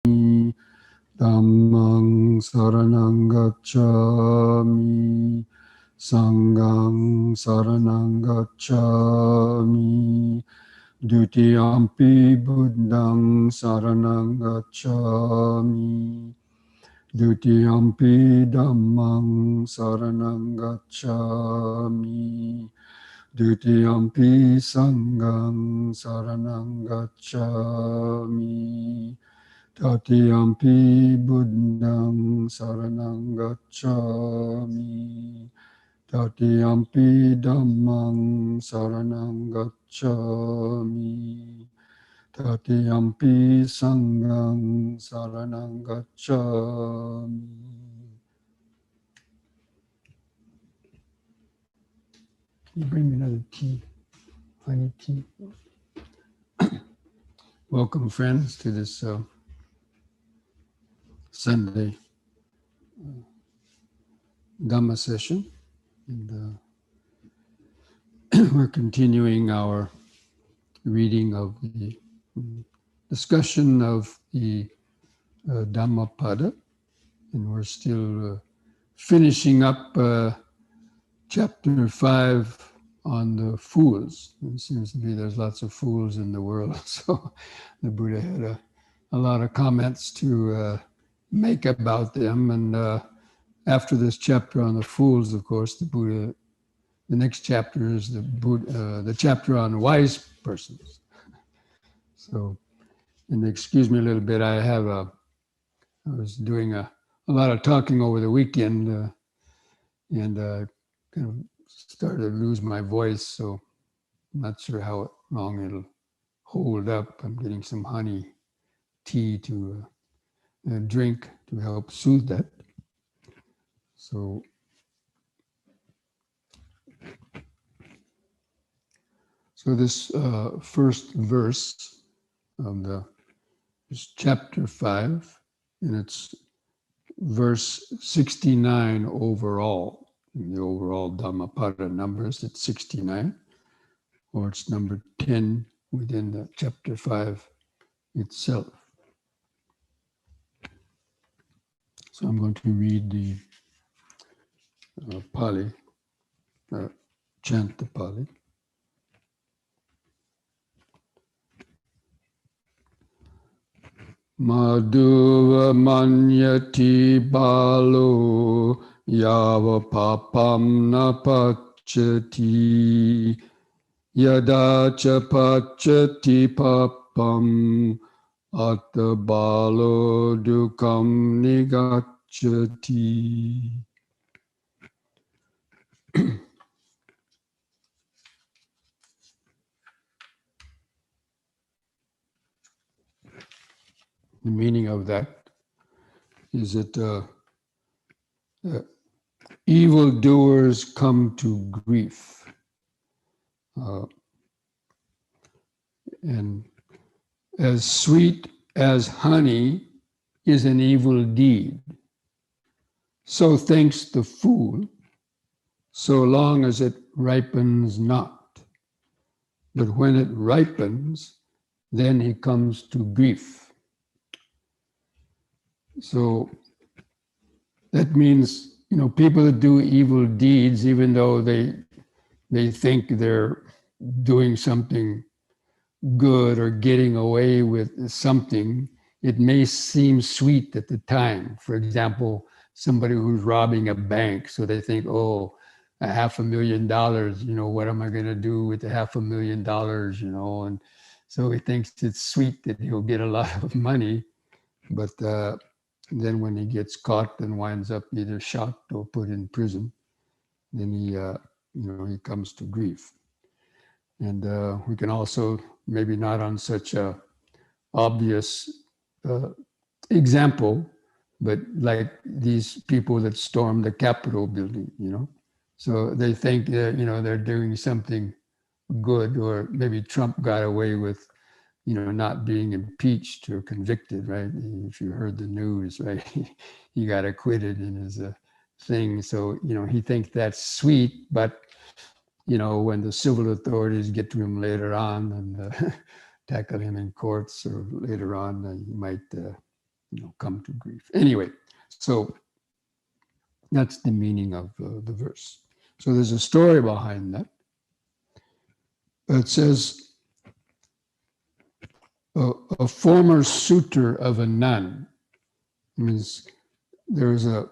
Dhammang saranang gacchami, Sanghang saranang gacchami, Dutiyampi buddhang saranang gacchami, Dutiyampi dhammang saranang gacchami, Dutiyampi sanghang saranang gacchami, Tatiyampi buddhang saranang gacchami, Tatiyampi dhammang saranang gacchami, Tatiyampi sanghang saranang gacchami. Can you bring me another tea? Honey tea. Welcome, friends, to this Sunday Dhamma session. And we're continuing our reading of the discussion of the Dhammapada. And we're still finishing up chapter 5 on the fools. It seems to be there's lots of fools in the world. So the Buddha had a lot of comments to make about them. And after this chapter on the fools, of course, the Buddha, the next chapter is the chapter on wise persons. So, and excuse me a little bit, I was doing a lot of talking over the weekend and kind of started to lose my voice, so I'm not sure how long it'll hold up. I'm getting some honey tea to drink to help soothe that. So this first verse of is chapter 5, and it's verse 69 overall. In the overall Dhammapada numbers, it's 69, or it's number 10 within the chapter 5 itself. So I'm going to read the Pali, chant the Pali. Madhuva manyati balo yava papam na pachati yada cha pachati papam atta balo dukam nigacchati. The meaning of that is that evildoers come to grief. And as sweet as honey is an evil deed, so thinks the fool, so long as it ripens not. But when it ripens, then he comes to grief. So that means, people that do evil deeds, even though they think they're doing something good or getting away with something, it may seem sweet at the time. For example, somebody who's robbing a bank, so they think, oh, $500,000, what am I going to do with the $500,000, and so he thinks it's sweet that he'll get a lot of money, but then when he gets caught and winds up either shot or put in prison, then he comes to grief. And we can also, maybe not on such a obvious example, but like these people that stormed the Capitol building, So they think that, they're doing something good, or maybe Trump got away with, not being impeached or convicted, right? If you heard the news, right? He got acquitted in his thing. So, he thinks that's sweet, but, when the civil authorities get to him later on and tackle him in courts or later on, he might come to grief. Anyway, so that's the meaning of the verse. So there's a story behind that. It says a former suitor of a nun. It means there was a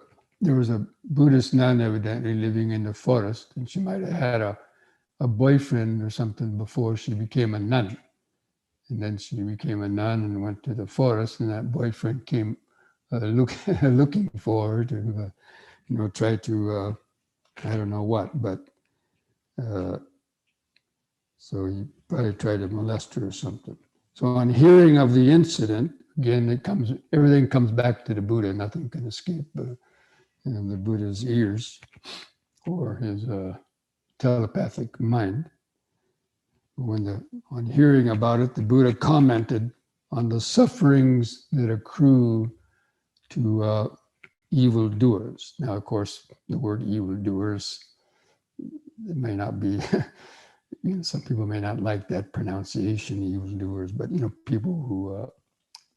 Buddhist nun evidently living in the forest, and she might have had a boyfriend or something before she became a nun. And then she became a nun and went to the forest, and that boyfriend came looking for her to, try to, I don't know what, but so he probably tried to molest her or something. So on hearing of the incident, again, everything comes back to the Buddha. Nothing can escape the Buddha's ears or his telepathic mind. On hearing about it, the Buddha commented on the sufferings that accrue to evildoers. Now, of course, the word evildoers, it may not be, some people may not like that pronunciation, evildoers, but, people who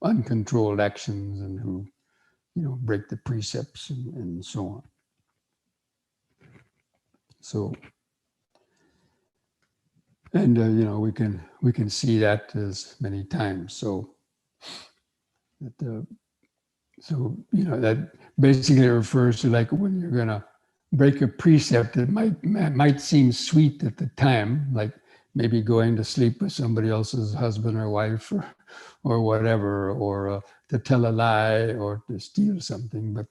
uncontrolled actions and who, break the precepts and so on. So, and we can see that as many times. So that basically refers to like when you're gonna break a precept that might seem sweet at the time, like maybe going to sleep with somebody else's husband or wife or whatever, or to tell a lie or to steal something, but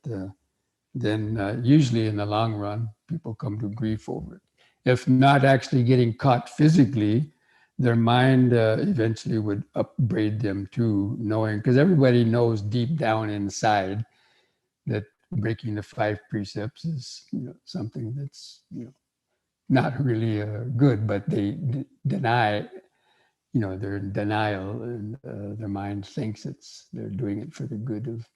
then usually in the long run, people come to grief over it. If not actually getting caught physically, their mind eventually would upbraid them too, knowing, because everybody knows deep down inside that breaking the 5 precepts is something that's not really good, but they deny, they're in denial, and their mind thinks they're doing it for the good of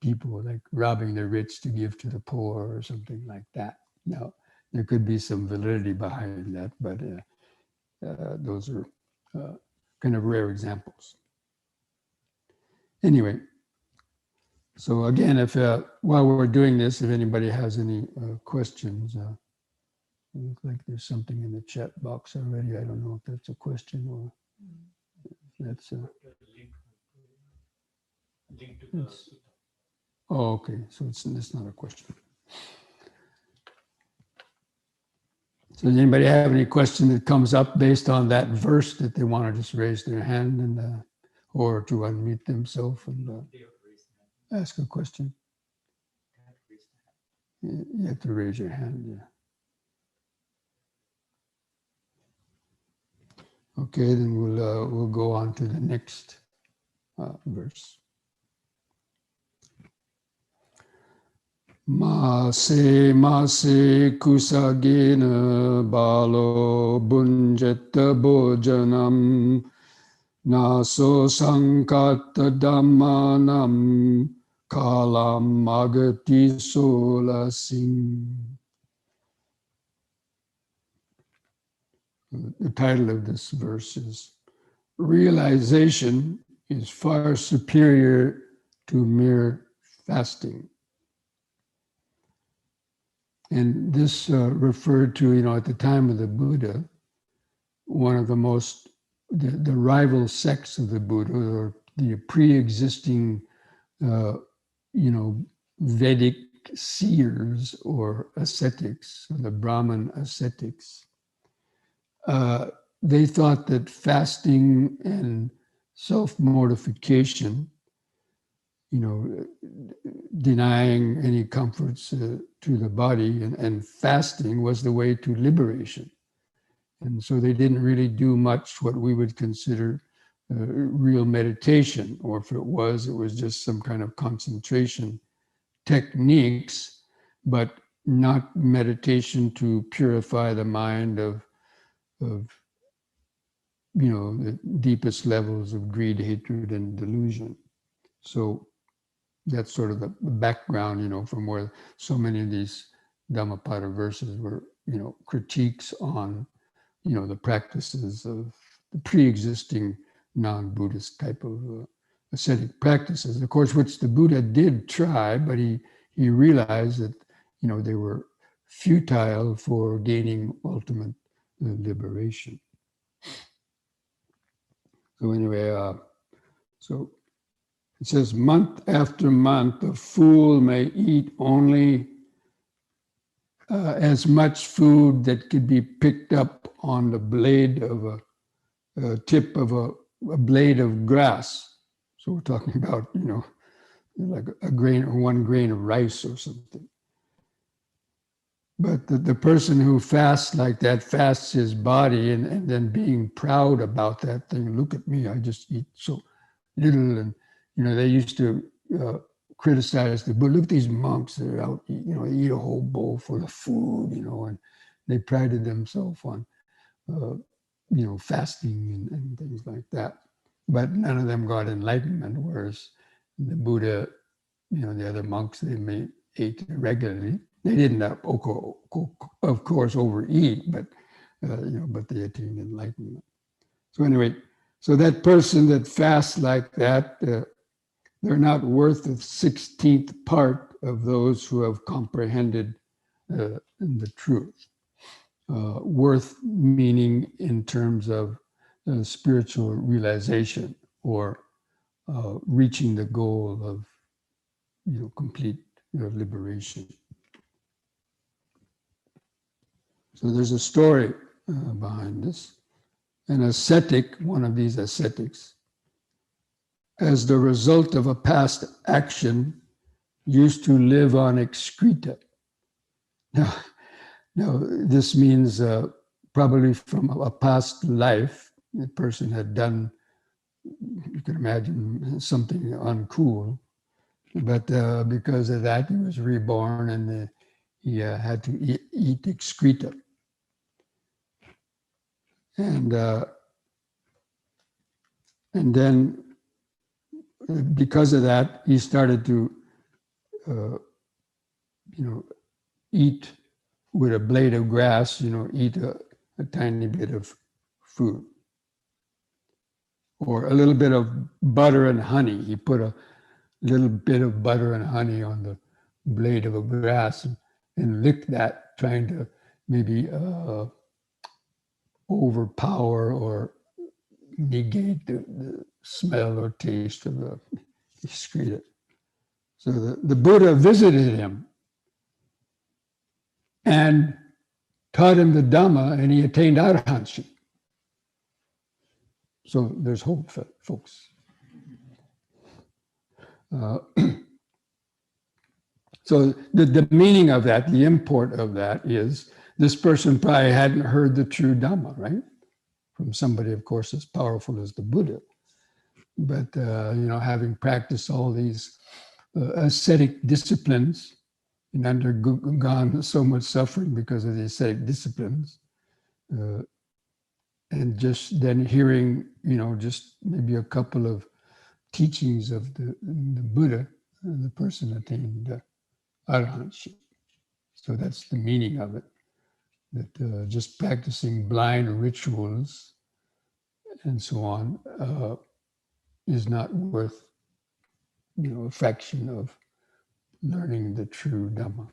people, like robbing the rich to give to the poor or something like that. Now, there could be some validity behind that, but those are kind of rare examples. Anyway, so again, if while we're doing this, if anybody has any questions, it looks like there's something in the chat box already. I don't know if that's a question or if that's a... Oh, okay. So it's not a question. So does anybody have any question that comes up based on that verse that they want to just raise their hand and or to unmute themselves and ask a question? You have to raise your hand, yeah. Okay, then we'll go on to the next verse. Mase kusagena balo bunjeta bojanam naso sankata dhammanam kalam agati solasing. The title of this verse is Realization is Far Superior to Mere Fasting. And this referred to, at the time of the Buddha, one of the rival sects of the Buddha, or the pre-existing, Vedic seers or ascetics, or the Brahmin ascetics. They thought that fasting and self-mortification, denying any comforts to the body and fasting was the way to liberation. And so they didn't really do much what we would consider real meditation, or if it was just some kind of concentration techniques, but not meditation to purify the mind of the deepest levels of greed, hatred, and delusion. So that's sort of the background, from where so many of these Dhammapada verses were, critiques on, the practices of the pre-existing non-Buddhist type of ascetic practices, of course, which the Buddha did try, but he realized that, they were futile for gaining ultimate liberation. So anyway, so it says, month after month, the fool may eat only as much food that could be picked up on the blade of a tip of a blade of grass. So we're talking about, like a grain or 1 grain of rice or something. But the person who fasts like that, fasts his body and then being proud about that thing. Look at me, I just eat so little. And, they used to criticize the Buddha. Look at these monks that are out, eat a whole bowl full of food, and they prided themselves on, fasting and things like that. But none of them got enlightenment, whereas the Buddha, the other monks, they ate regularly. They didn't, of course, overeat, but they attained enlightenment. So anyway, so that person that fasts like that, they're not worth the 16th part of those who have comprehended the truth. Worth meaning in terms of spiritual realization or reaching the goal of complete liberation. So there's a story behind this. An ascetic, one of these ascetics, as the result of a past action, used to live on excreta. Now this means probably from a past life, the person had done, you can imagine, something uncool, but because of that, he was reborn and he had to eat excreta. And then because of that, he started to, eat with a blade of grass, eat a tiny bit of food. Or a little bit of butter and honey. He put a little bit of butter and honey on the blade of a grass and licked that, trying to maybe overpower or negate the smell or taste of the excreta. So the Buddha visited him and taught him the Dhamma, and he attained arahantship. So there's hope, folks. So the meaning of that, the import of that is this person probably hadn't heard the true Dhamma, right? From somebody, of course, as powerful as the Buddha. But, having practiced all these ascetic disciplines and undergone so much suffering because of the ascetic disciplines, and just then hearing, just maybe a couple of teachings of the Buddha, the person attained arahantship. So that's the meaning of it, that just practicing blind rituals and so on is not worth, a fraction of learning the true Dhamma.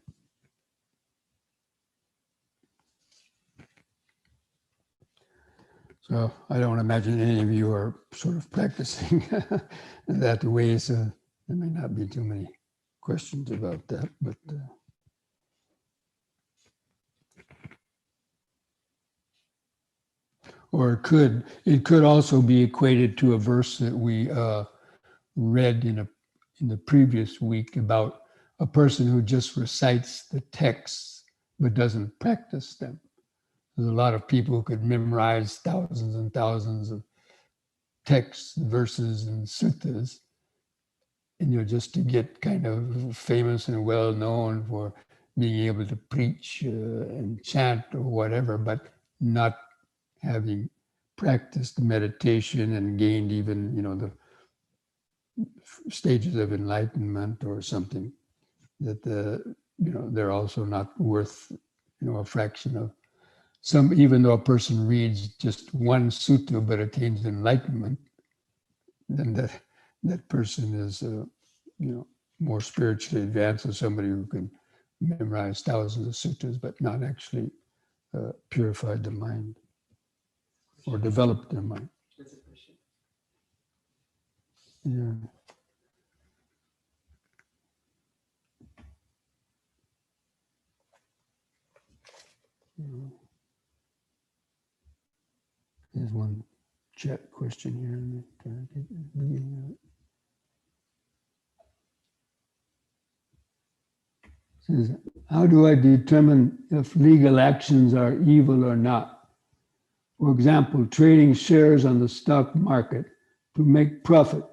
So I don't imagine any of you are sort of practicing that way, so there may not be too many questions about that, but or it could also be equated to a verse that we read in the previous week about a person who just recites the texts but doesn't practice them. There's a lot of people who could memorize thousands and thousands of texts, verses, and suttas, and just to get kind of famous and well known for being able to preach and chant or whatever, but not having practiced meditation and gained even, the stages of enlightenment or something, that they're also not worth, a fraction of some. Even though a person reads just one sutta but attains enlightenment, then that person is, more spiritually advanced than somebody who can memorize thousands of sutras, but not actually purified the mind or developed their mind. That's a question. Yeah. There's one chat question here. I'm trying to get the beginning of it. It says, how do I determine if legal actions are evil or not? For example, trading shares on the stock market to make profit.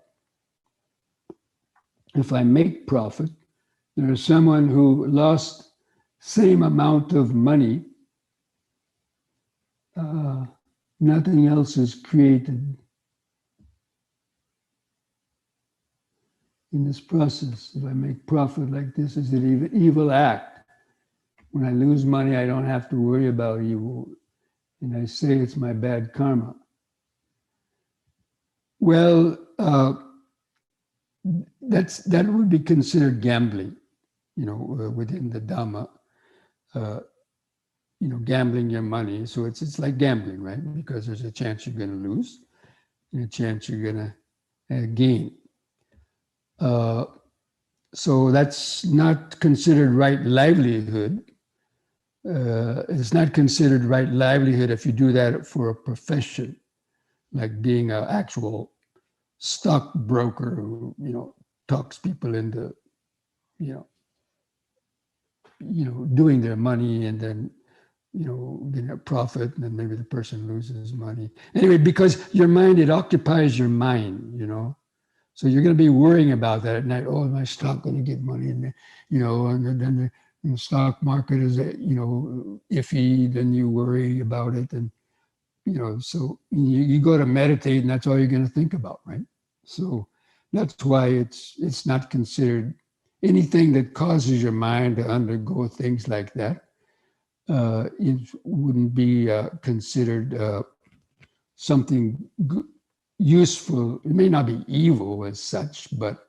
If I make profit, there is someone who lost same amount of money. Nothing else is created in this process. If I make profit like this, is it an evil act? When I lose money, I don't have to worry about evil. And I say it's my bad karma. Well, that would be considered gambling, within the Dhamma. Gambling your money. So it's like gambling, right? Because there's a chance you're going to lose and a chance you're going to gain. So that's not considered right livelihood. It's not considered right livelihood if you do that for a profession, like being an actual stockbroker who, talks people into, doing their money and then, getting a profit, and then maybe the person loses money. Anyway, because your mind, it occupies your mind, So you're going to be worrying about that at night. Oh, is my stock going to get money? And, and then the stock market is, iffy, then you worry about it. And, so you go to meditate and that's all you're going to think about, right? So that's why it's not considered anything that causes your mind to undergo things like that. It wouldn't be considered something useful. It may not be evil as such, but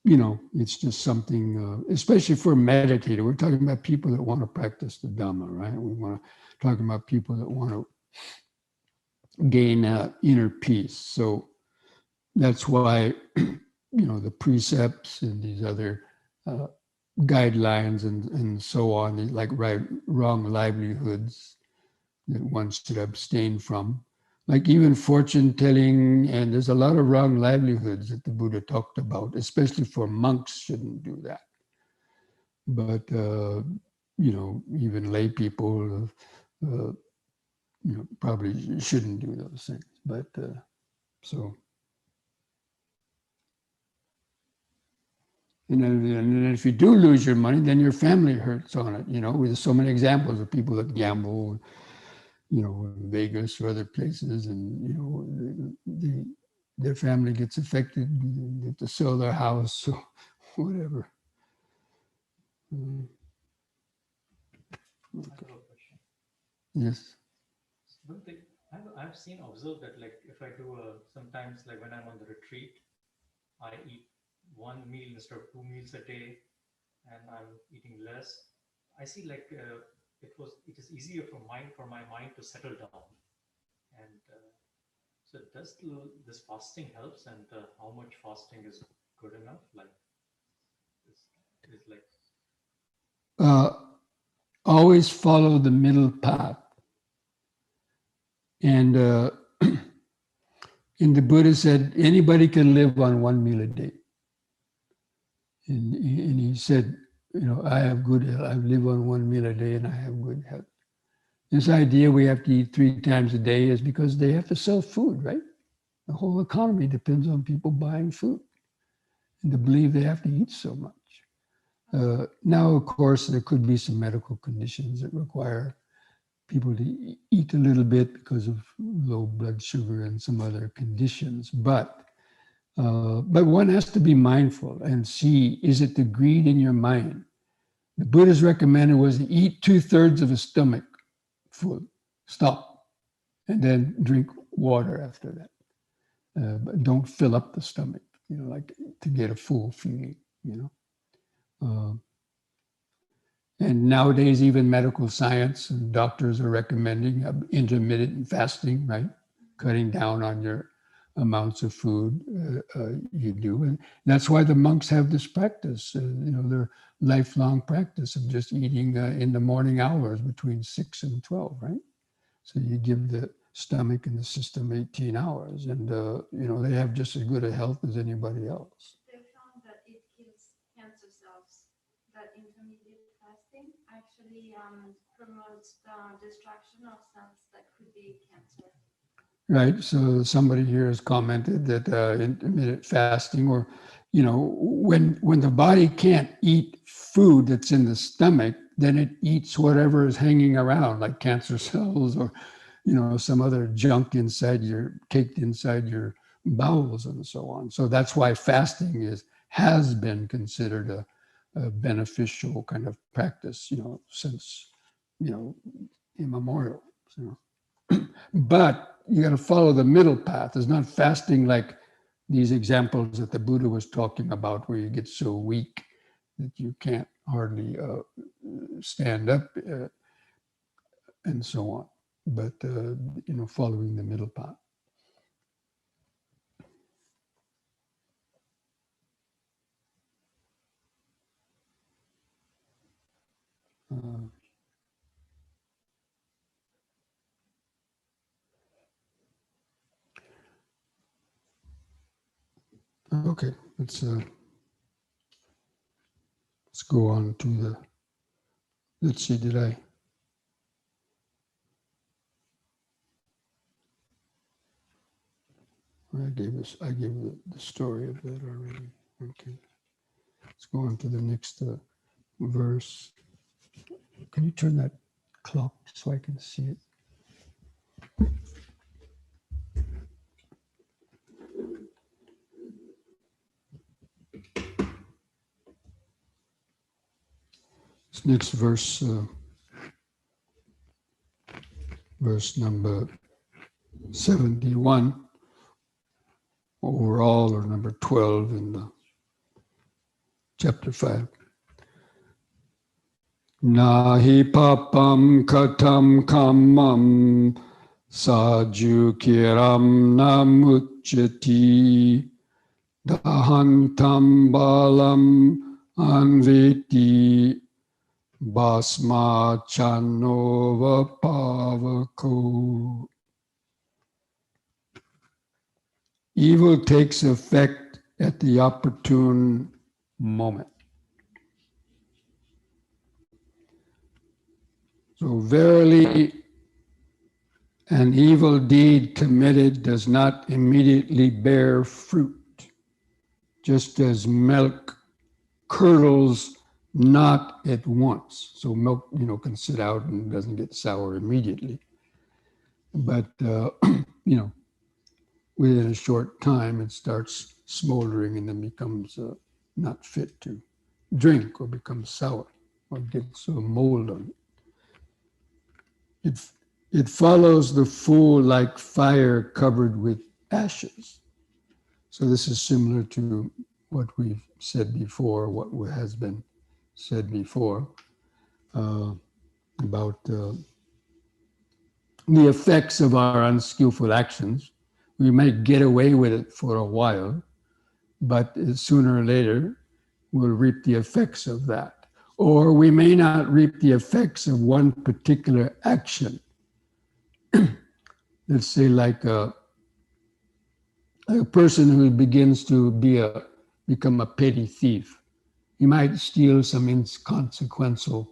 it's just something, especially for a meditator. We're talking about people that want to practice the Dhamma, right? We want to talk about people that want to gain inner peace. So that's why, the precepts and these other guidelines and so on, like wrong livelihoods that one should abstain from. Like even fortune telling, and there's a lot of wrong livelihoods that the Buddha talked about, especially for monks shouldn't do that. But, even lay people, probably shouldn't do those things. But so. And if you do lose your money, then your family hurts on it. With so many examples of people that gamble, Vegas or other places, and their family gets affected. They have to sell their house or whatever. Okay. Yes. Bhante, I've observed that, like, if I do sometimes, like when I'm on the retreat, I eat one meal instead of 2 meals a day, and I'm eating less. I see, like, it is easier for my mind to settle down. And so does this fasting helps, and how much fasting is good enough? Like, is like always follow the middle path. And and the Buddha said anybody can live on 1 meal a day. And he said, I have good health. I live on 1 meal a day and I have good health. This idea we have to eat 3 times a day is because they have to sell food, right? The whole economy depends on people buying food and to believe they have to eat so much. Now, of course, there could be some medical conditions that require people to eat a little bit because of low blood sugar and some other conditions. But one has to be mindful and see, is it the greed in your mind? The Buddha's recommended was to eat 2/3 of a stomach full, stop, and then drink water after that. but don't fill up the stomach, like to get a full feeling, And nowadays, even medical science and doctors are recommending intermittent fasting, right? Cutting down on your amounts of food you do. And that's why the monks have this practice, their lifelong practice of just eating in the morning hours between 6 and 12, right? So you give the stomach and the system 18 hours and, they have just as good a health as anybody else. They found that it kills cancer cells, that intermediate fasting actually promotes the destruction of cells that could be cancer. Right. So somebody here has commented that intermittent fasting, or, when the body can't eat food that's in the stomach, then it eats whatever is hanging around, like cancer cells or, some other junk caked inside your bowels and so on. So that's why fasting has been considered a beneficial kind of practice, since, immemorial. So. But you got to follow the middle path. It's not fasting like these examples that the Buddha was talking about, where you get so weak that you can't hardly stand up and so on. But, following the middle path. Okay, let's go on to let's see, I gave the story of that already. Okay, let's go on to the next verse. Can you turn that clock so I can see it? This next verse, verse number 71 overall, or number 12 in the chapter 5. Nahi papam katam kamam sajukiram namuchati dahantam balam anveti basma chanova pavako. Evil takes effect at the opportune moment. So verily, an evil deed committed does not immediately bear fruit, just as milk curdles not at once. So milk, can sit out and doesn't get sour immediately. But, within a short time, it starts smoldering and then becomes not fit to drink, or becomes sour, or gets a mold on it. It follows the fool like fire covered with ashes. So this is similar to what we've said before, what has been said before about the effects of our unskillful actions. We might get away with it for a while, but sooner or later, we'll reap the effects of that. Or we may not reap the effects of one particular action. Let's say like a person who begins to become a petty thief. He might steal some inconsequential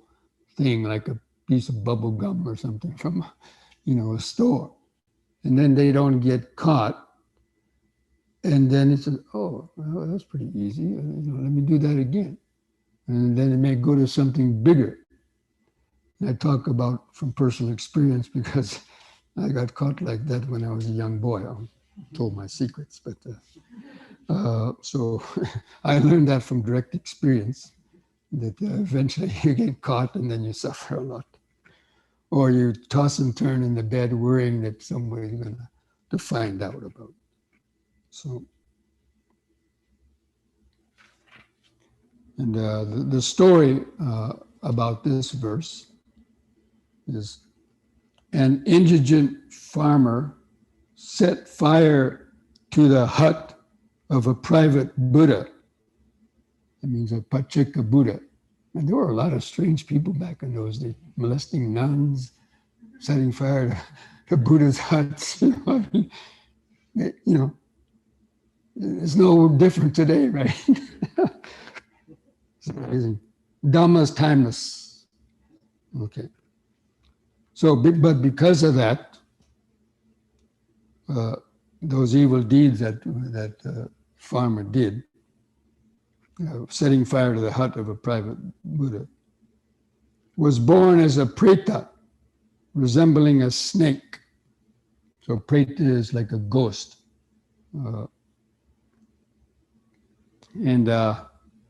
thing, like a piece of bubble gum or something from, a store. And then they don't get caught. And then it says, oh, well, that's pretty easy. Let me do that again. And then it may go to something bigger. And I talk about from personal experience because I got caught like that when I was a young boy. I told my secrets, but so I learned that from direct experience, that eventually you get caught and then you suffer a lot. Or you toss and turn in the bed worrying that somebody's going to find out about. So, and the story about this verse is an indigent farmer set fire to the hut of a private Buddha. That means a Pacheka Buddha. And there were a lot of strange people back in those days, molesting nuns, setting fire to Buddha's huts. It's no different today, right? It's amazing. Dhamma is timeless. Okay. So, but because of that, those evil deeds that farmer did, setting fire to the hut of a private Buddha, was born as a preta, resembling a snake. So preta is like a ghost.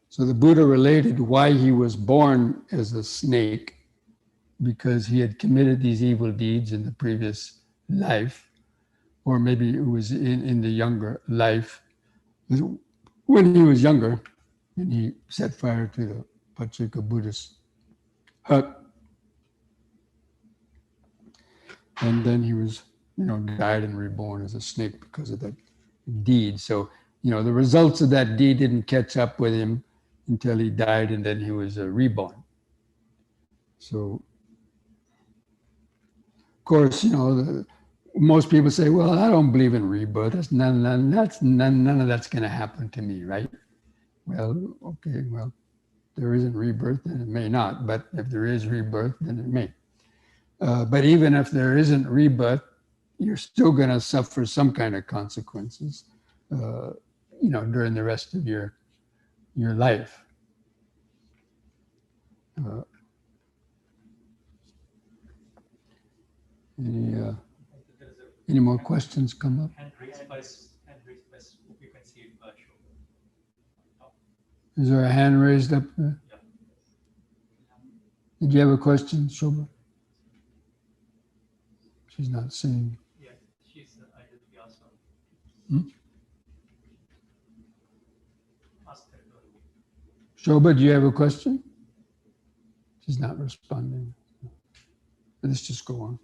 So the Buddha related why he was born as a snake, because he had committed these evil deeds in the previous life, or maybe it was in the younger life, when he was younger, and he set fire to the Pacheka Buddhist hut. And then he was, died and reborn as a snake because of that deed. So, the results of that deed didn't catch up with him until he died, and then he was reborn. So, of course, most people say, well, I don't believe in rebirth. None of that's going to happen to me, right? Well, okay, well, there isn't rebirth, then it may not. But if there is rebirth, then it may. But even if there isn't rebirth, you're still going to suffer some kind of consequences, during the rest of your life. Any more questions come up? Hand raised by, you can see it, Is there a hand raised up there? Yeah. Did you have a question, Shobha? She's not saying. Yeah, she's I did the awesome. Ask her. Shobha, do you have a question? She's not responding. Let's just go on.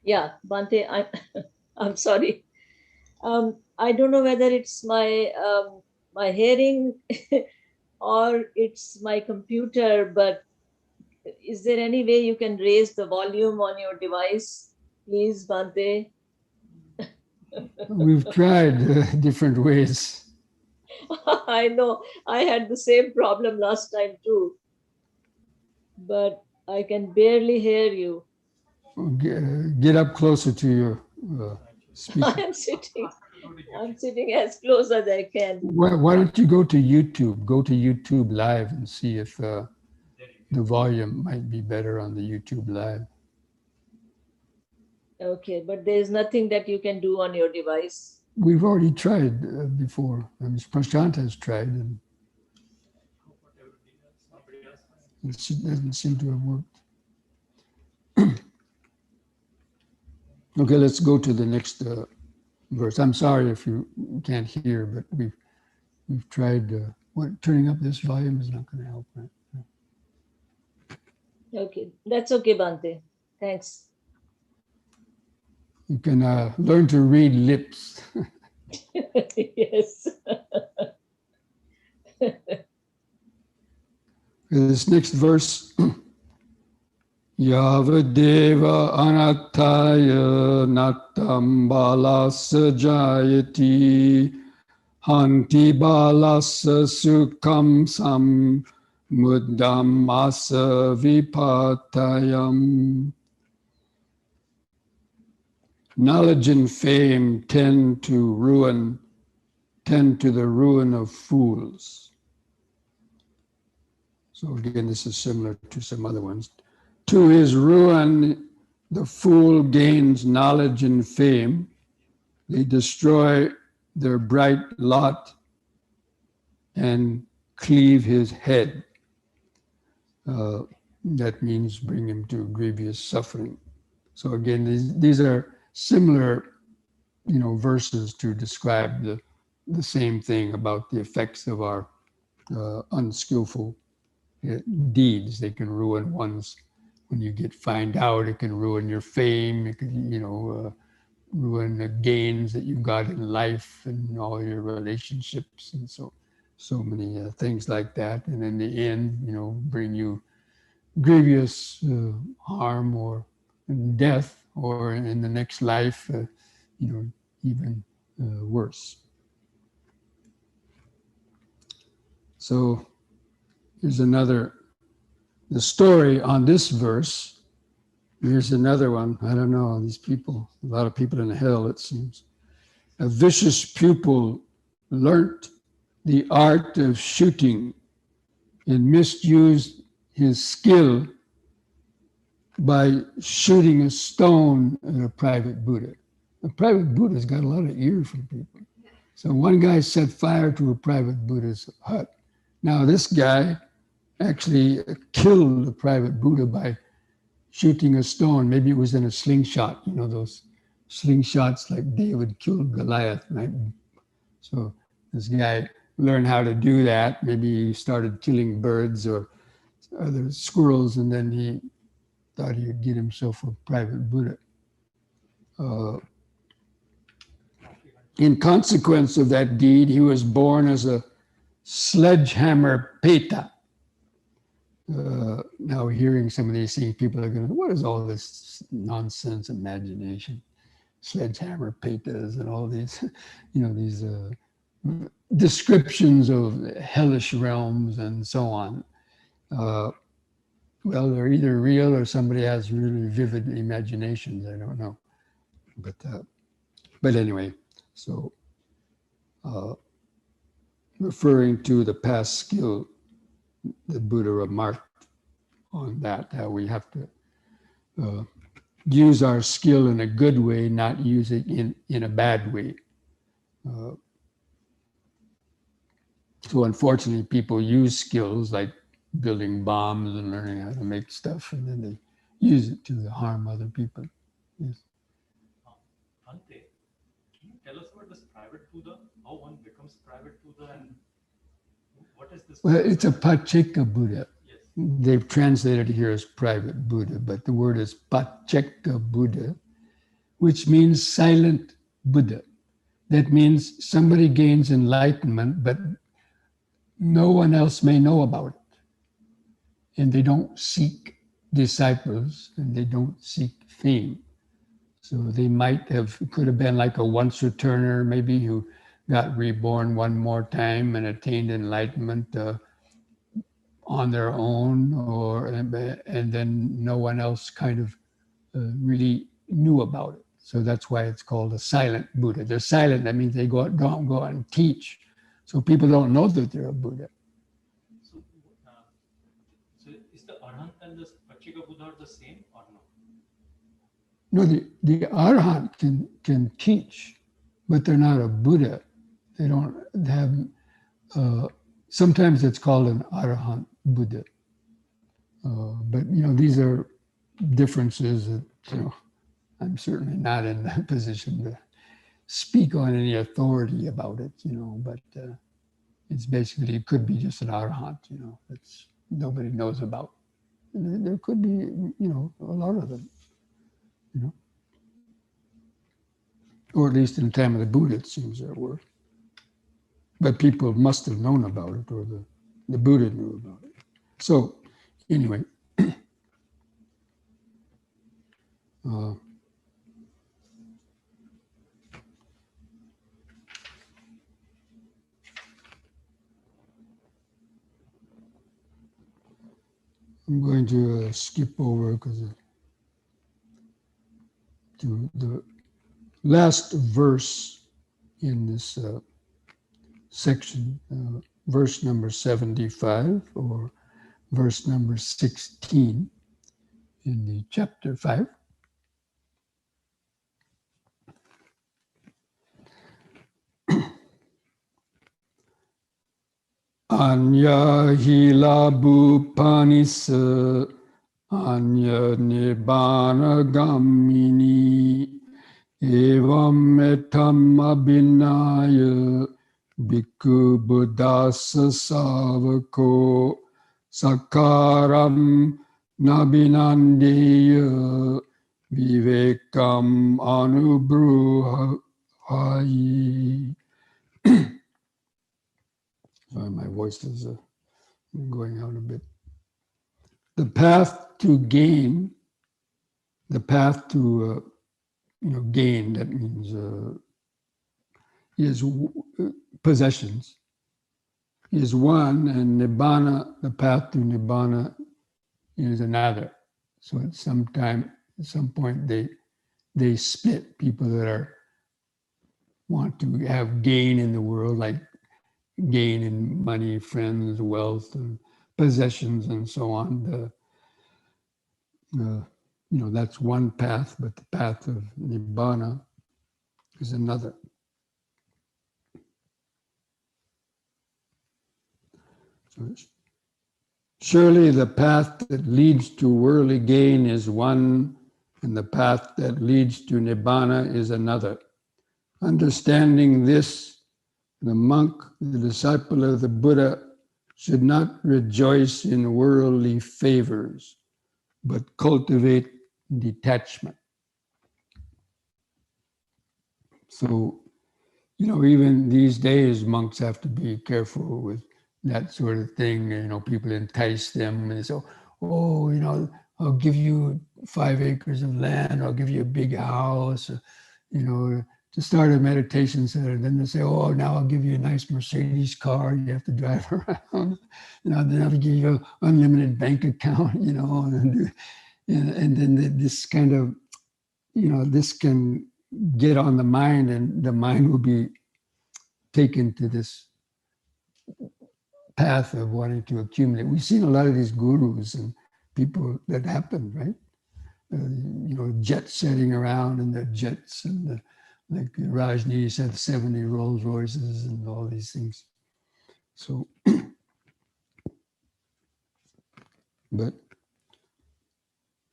Yeah, Bhante, I'm sorry. I don't know whether it's my my hearing or it's my computer, but is there any way you can raise the volume on your device, please, Bhante? We've tried different ways. I know I had the same problem last time too, but I can barely hear you. Get up closer to your speaker. I'm sitting as close as I can. Why don't you go to YouTube? Go to YouTube Live and see if the volume might be better on the YouTube Live. Okay, but there's nothing that you can do on your device. We've already tried before. I mean, Prashant has tried, and it doesn't seem to have worked. Okay, let's go to the next verse. I'm sorry if you can't hear, but we've tried. Turning up this volume is not going to help, right? Okay, that's okay, Bhante. Thanks. You can learn to read lips. Yes. This next verse, Yavadeva anattaya nattam balasa jayati hanti balasa sukham sam muddam asa vipatayam. Knowledge and fame tend to the ruin of fools. So again, this is similar to some other ones. To his ruin, the fool gains knowledge and fame. They destroy their bright lot and cleave his head. That means bring him to grievous suffering. So again, these are similar verses to describe the same thing about the effects of our unskillful deeds. They can ruin one's, when you find out, it can ruin your fame, it can, ruin the gains that you got in life and all your relationships and so many things like that. And in the end, bring you grievous harm or death, or in the next life, even worse. So here's the story on this verse. Here's another one. I don't know, these people, a lot of people in hell, it seems. A vicious pupil learnt the art of shooting and misused his skill by shooting a stone at a private Buddha. A private Buddha's got a lot of ears from people. So one guy set fire to a private Buddha's hut. Now this guy actually killed the private Buddha by shooting a stone. Maybe it was in a slingshot, those slingshots like David killed Goliath, right? So this guy learned how to do that. Maybe he started killing birds or other squirrels, and then he thought he'd get himself a private Buddha. In consequence of that deed, he was born as a sledgehammer peta. Now hearing some of these things, people are going, what is all this nonsense imagination? Sledgehammer petas and all these, these descriptions of hellish realms and so on. Well, they're either real or somebody has really vivid imaginations. I don't know. But anyway, so referring to the past skill, the Buddha remarked on that, how we have to use our skill in a good way, not use it in a bad way. So unfortunately, people use skills like building bombs and learning how to make stuff, and then they use it to harm other people. Yes. Bhante, can you tell us about this private Buddha? How one becomes private Buddha, and what is this? Well, it's a Pacceka Buddha. Yes. They've translated here as private Buddha, but the word is Pacceka Buddha, which means silent Buddha. That means somebody gains enlightenment, but no one else may know about it. And they don't seek disciples, and they don't seek fame. So they could have been like a once-returner, maybe, who got reborn one more time and attained enlightenment on their own, and then no one else kind of really knew about it. So that's why it's called a silent Buddha. They're silent, that means they don't go out and teach. So people don't know that they're a Buddha. So is the Arhat and the Pacceka Buddha the same or no? No, the Arhat can teach, but they're not a Buddha. They don't have, sometimes it's called an Arhat Buddha. But, these are differences that, I'm certainly not in that position to speak on any authority about it, but it's basically, it could be just an Arhat, that's nobody knows about. And there could be, a lot of them, or at least in the time of the Buddha, it seems there were. But people must have known about it, or the Buddha knew about it. So anyway, I'm going to skip over because to the last verse in this section, verse number 75 or verse number 16 in the chapter 5. Anya hila bhupanisa anya nibbana gamini Evam etam abhinaya bhikkhu buddhassa savako sakaram nabhinandeya vivekam anubruhayi. Sorry, my voice is going out a bit. The path to gain, the path to gain, that means is possessions, is one, and nibbana, the path to nibbana, is another. So at some point, they split. People that want to have gain in the world, like gain in money, friends, wealth, and possessions, and so on. That's one path, but the path of nibbana is another. So surely the path that leads to worldly gain is one, and the path that leads to nibbana is another. Understanding this, the monk, the disciple of the Buddha, should not rejoice in worldly favors, but cultivate detachment. So, even these days, monks have to be careful with that sort of thing. People entice them and say, oh, I'll give you 5 acres of land, I'll give you a big house, to start a meditation center. Then they say, oh, now I'll give you a nice Mercedes car you have to drive around. Then I'll give you an unlimited bank account, and then this kind of, this can get on the mind, and the mind will be taken to this path of wanting to accumulate. We've seen a lot of these gurus and people that happen, right? Jet setting around in their jets, and like Rajneesh said, 70 Rolls Royces and all these things. So,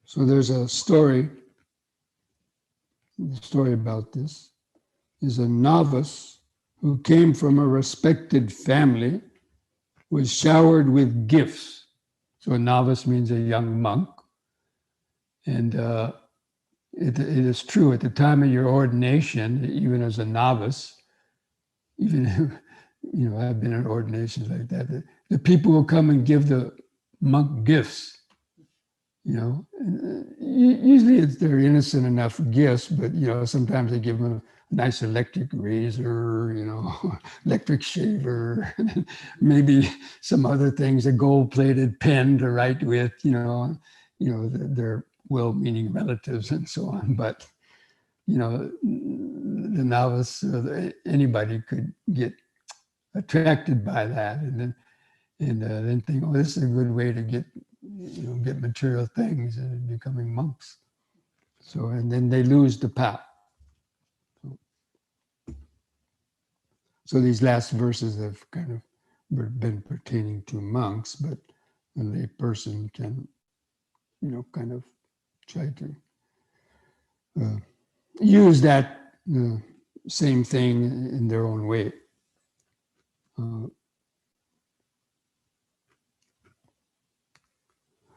so there's a story. The story about this is a novice who came from a respected family was showered with gifts. So a novice means a young monk. And it is true, at the time of your ordination, even as a novice, even I've been in ordinations like that, the people will come and give the monk gifts. Usually they're innocent enough gifts, but sometimes they give them a nice electric razor, electric shaver, maybe some other things, a gold-plated pen to write with, they're well-meaning relatives and so on. But the novice, anybody could get attracted by that, and then think, oh, this is a good way to get material things and becoming monks. So, and then they lose the path. So these last verses have kind of been pertaining to monks, but a lay person can, kind of try to use that same thing in their own way.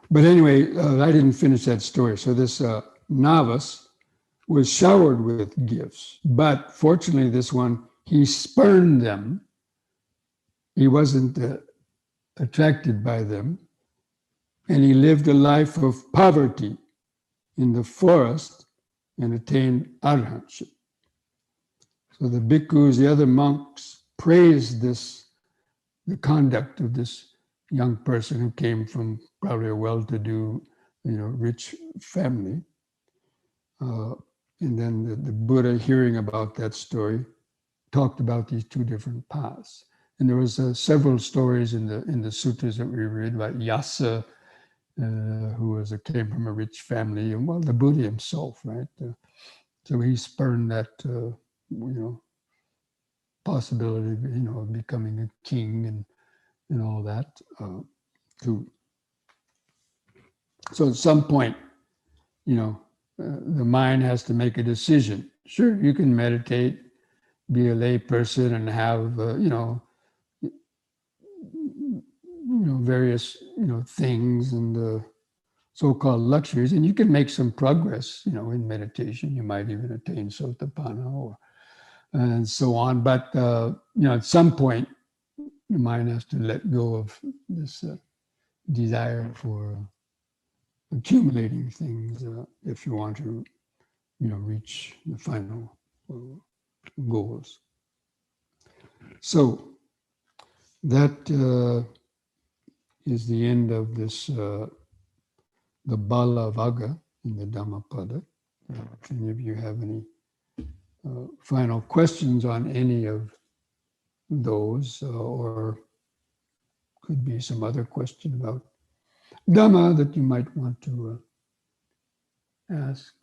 But anyway, I didn't finish that story. So this novice was showered with gifts, but fortunately this one, he spurned them. He wasn't attracted by them, and he lived a life of poverty in the forest and attained arhatship. So the bhikkhus, the other monks, praised the conduct of this young person who came from probably a well-to-do, rich family. And then the Buddha, hearing about that story, talked about these two different paths. And there was several stories in the sutras that we read about Yasa, who came from a rich family, and the Buddha himself, right? So he spurned that, possibility, of becoming a king and all that. So at some point, the mind has to make a decision. Sure, you can meditate, be a lay person, and have various things and so-called luxuries, and you can make some progress in meditation. You might even attain sotapanna and so on. But at some point, your mind has to let go of this desire for accumulating things if you want to reach the final goals. So that is the end of this, the Bala Vaga in the Dhammapada. If any of you have any final questions on any of those, or could be some other question about Dhamma that you might want to ask.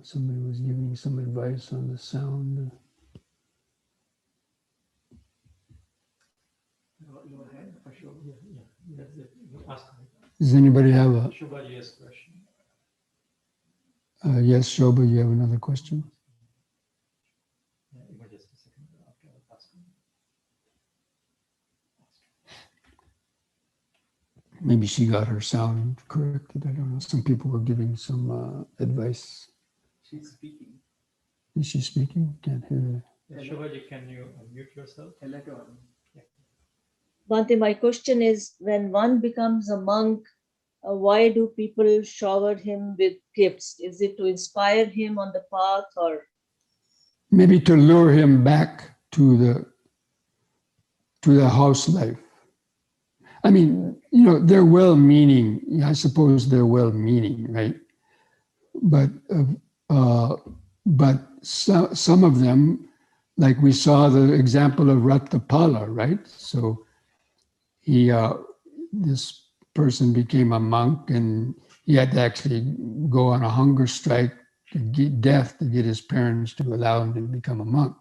Somebody was giving some advice on the sound. Your hand, for sure. Yeah, that's it. Ask me. Does anybody have a? Shubha, yes, question. Yes, Shobha, you have another question? Yeah, just a second. After I'll ask him. Maybe she got her sound corrected. I don't know. Some people were giving some advice. She's speaking. Is she speaking? Can't hear her. Yeah, Shubha, can you unmute yourself? Bhante, my question is, when one becomes a monk, why do people shower him with gifts? Is it to inspire him on the path, or? Maybe to lure him back to the house life. I mean, they're well-meaning. I suppose they're well-meaning, right? But some of them, like we saw the example of Ratapala, right? So this person became a monk, and he had to actually go on a hunger strike to death to get his parents to allow him to become a monk.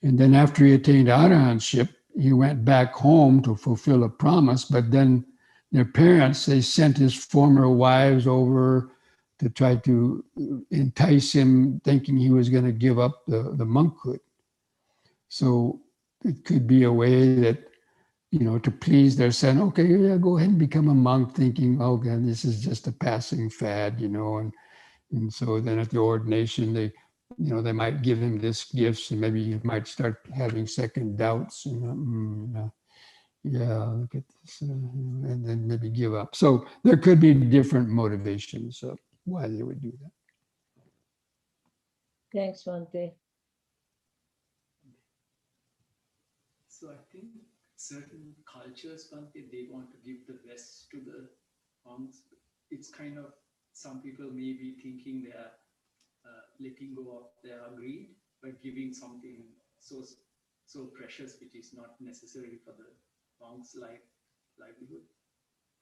And then after he attained arahantship, he went back home to fulfill a promise, but then their parents, they sent his former wives over to try to entice him, thinking he was going to give up the monkhood. So it could be a way that, to please their son, okay, yeah, go ahead and become a monk, thinking, oh, God, this is just a passing fad, and so then at the ordination, they might give him this gifts, and maybe he might start having second doubts, yeah, look at this, and then maybe give up. So there could be different motivations of why they would do that. Thanks, Bhante. So I think certain cultures, Bhante, they want to give the best to the monks. It's kind of, some people may be thinking they are letting go of their greed by giving something so precious, which is not necessary for the monk's livelihood.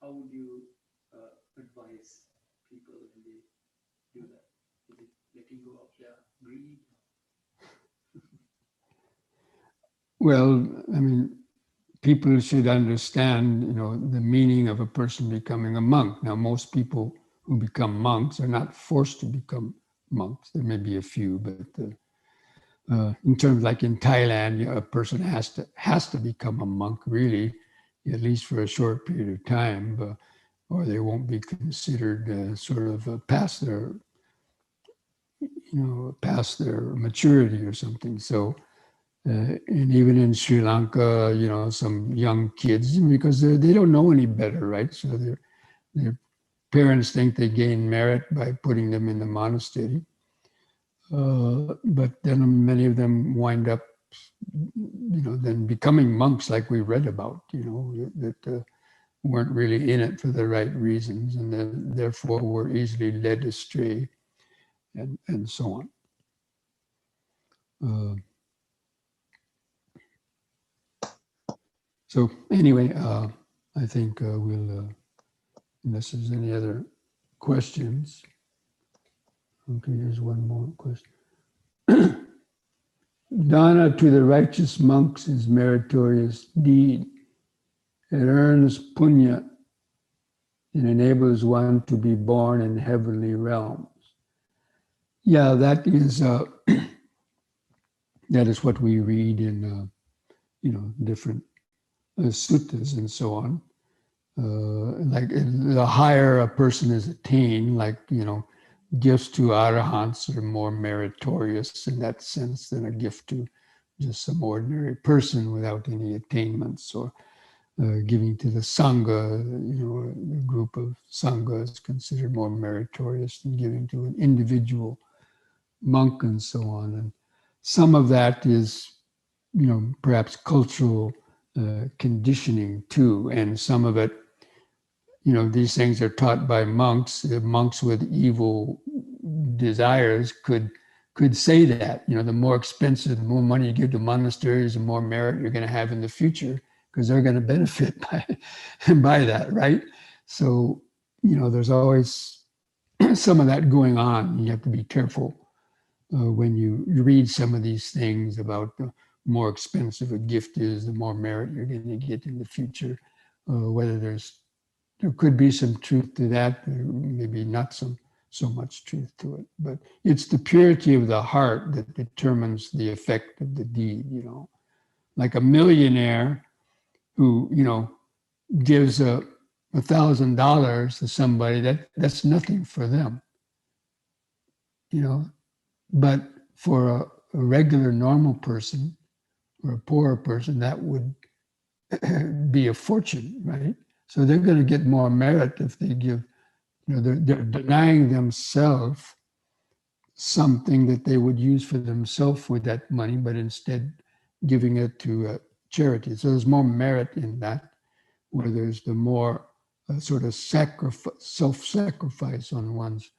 How would you advise people when they do that? Is it letting go of their greed? Well, I mean, people should understand, the meaning of a person becoming a monk. Now, most people who become monks are not forced to become monks. There may be a few, but in terms like in Thailand, a person has to become a monk, really, at least for a short period of time, or they won't be considered sort of past their maturity or something. So. And even in Sri Lanka, some young kids, because they don't know any better, right? So their parents think they gain merit by putting them in the monastery. But then many of them wind up, then becoming monks like we read about, that weren't really in it for the right reasons, and then therefore were easily led astray, and so on. So anyway, I think we'll, unless there's any other questions. Okay, here's one more question. Dana to the righteous monks is meritorious deed. It earns punya and enables one to be born in heavenly realms. Yeah, that is that is what we read in different suttas and so on. Like the higher a person is attained, like gifts to arahants are more meritorious in that sense than a gift to just some ordinary person without any attainments, or giving to the sangha, a group of sangha is considered more meritorious than giving to an individual monk and so on. And some of that is, perhaps cultural conditioning too, and some of it, these things are taught by monks. Monks with evil desires could say that, the more expensive, the more money you give to monasteries, the more merit you're going to have in the future, because they're going to benefit by that, right? So, there's always some of that going on. You have to be careful when you read some of these things about the more expensive a gift is, the more merit you're going to get in the future, whether there could be some truth to that, maybe not so much truth to it. But it's the purity of the heart that determines the effect of the deed, Like a millionaire who, gives $1,000 to somebody, that's nothing for them, But for a regular normal person or a poorer person, that would be a fortune, right? So they're going to get more merit if they give, they're denying themselves something that they would use for themselves with that money, but instead giving it to charity. So there's more merit in that, where there's the more sort of self-sacrifice on one's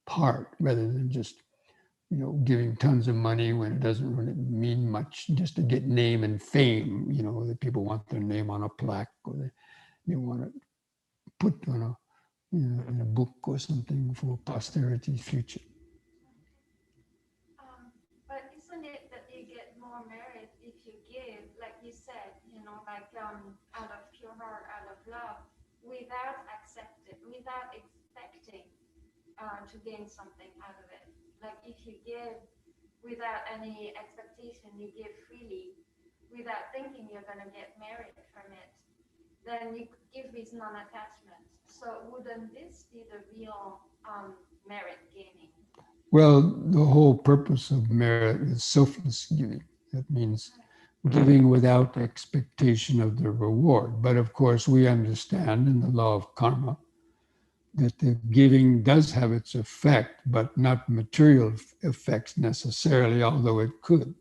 part, rather than just giving tons of money when it doesn't really mean much, just to get name and fame. That people want their name on a plaque, or they want to put on in a book or something for posterity's future. But isn't it that you get more merit if you give, like you said, out of pure heart, out of love, without expecting to gain something out of it. Like if you give without any expectation, you give freely, without thinking you're going to get merit from it, then you give with non-attachment. So wouldn't this be the real merit gaining? Well, the whole purpose of merit is selfless giving. That means giving without expectation of the reward. But of course, we understand in the law of karma that the giving does have its effect, but not material effects necessarily, although it could.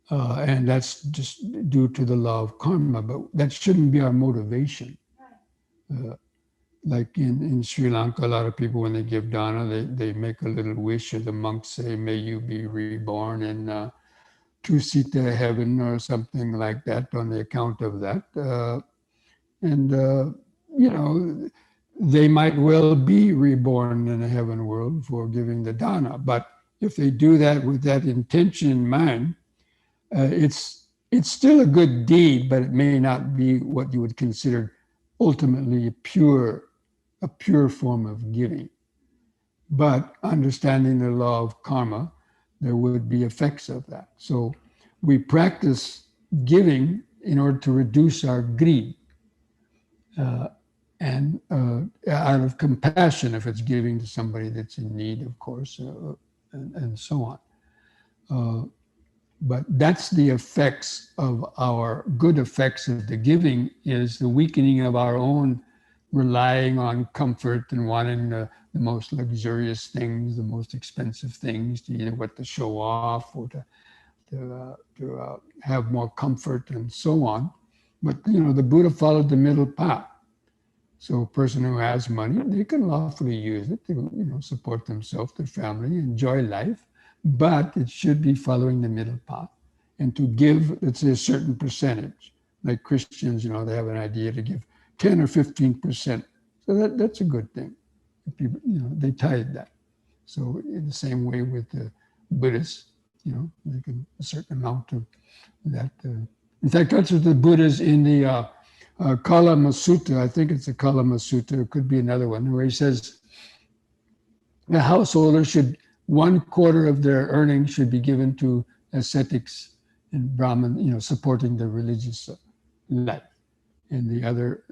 And that's just due to the law of karma, but that shouldn't be our motivation. Like in Sri Lanka, a lot of people, when they give dana, they make a little wish, or the monks say, may you be reborn in Tusita heaven or something like that on the account of that. They might well be reborn in a heaven world for giving the dana. But if they do that with that intention in mind, it's still a good deed, but it may not be what you would consider ultimately a pure form of giving. But understanding the law of karma, there would be effects of that. So we practice giving in order to reduce our greed. And out of compassion, if it's giving to somebody that's in need, of course, and so on. But that's the effects of our good effects of the giving, is the weakening of our own relying on comfort and wanting the most luxurious things, the most expensive things, to either what to show off or to have more comfort and so on. But the Buddha followed the middle path. So a person who has money, they can lawfully use it to support themselves, their family, enjoy life, but it should be following the middle path, and to give, let's say, a certain percentage. Like Christians, they have an idea to give 10 or 15%. So that's a good thing. People, they tithe that. So in the same way with the Buddhists, a certain amount of that. In fact, that's what the Buddhas in the Kalama Sutta, I think it's a Kalama Sutta, it could be another one, where he says the householder should, 1/4 of their earnings should be given to ascetics and Brahman, supporting the religious life. And the other,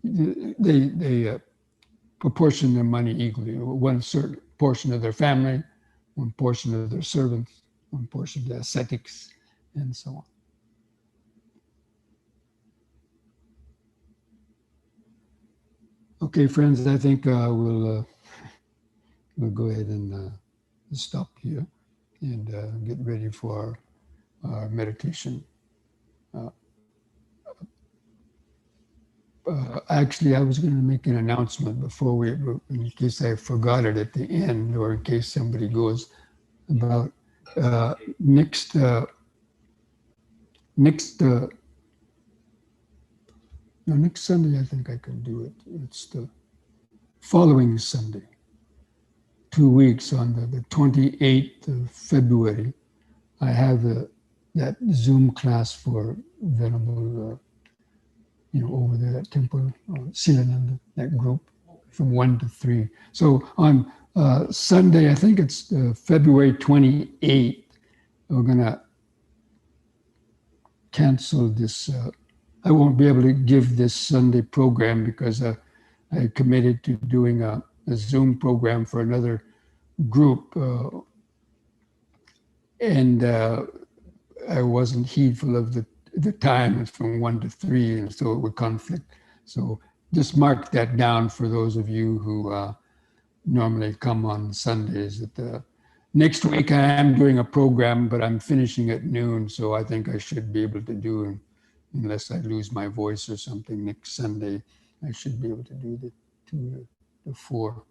they proportion their money equally. One certain portion of their family, one portion of their servants, one portion of the ascetics, and so on. Okay, friends, I think we'll go ahead and stop here and get ready for our meditation. Actually, I was going to make an announcement before in case I forgot it at the end, or in case somebody goes, about next Sunday. I think I can do it. It's the following Sunday, 2 weeks on the 28th of February. I have that Zoom class for Venerable, over there at Temple, Silananda, that group, from 1 to 3. So on Sunday, I think it's February 28th, we're going to cancel this. I won't be able to give this Sunday program because I committed to doing a Zoom program for another group, and I wasn't heedful of the time. It's from 1 to 3, and so it would conflict. So just mark that down for those of you who normally come on Sundays. Next week I am doing a program, but I'm finishing at noon, so I think I should be able to do, unless I lose my voice or something, next Sunday I should be able to do the 2 to 4.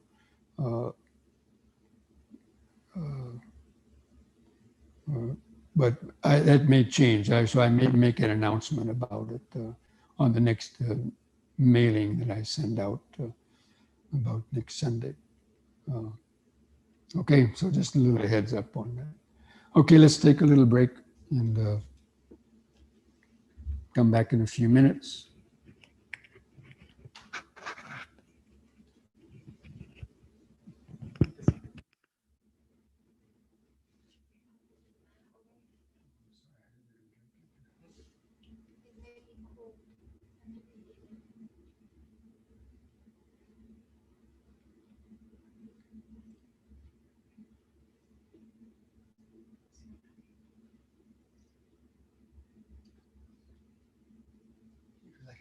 But that may change, so I may make an announcement about it on the next mailing that I send out about next Sunday. Okay, so just a little heads up on that. Okay, let's take a little break and come back in a few minutes. I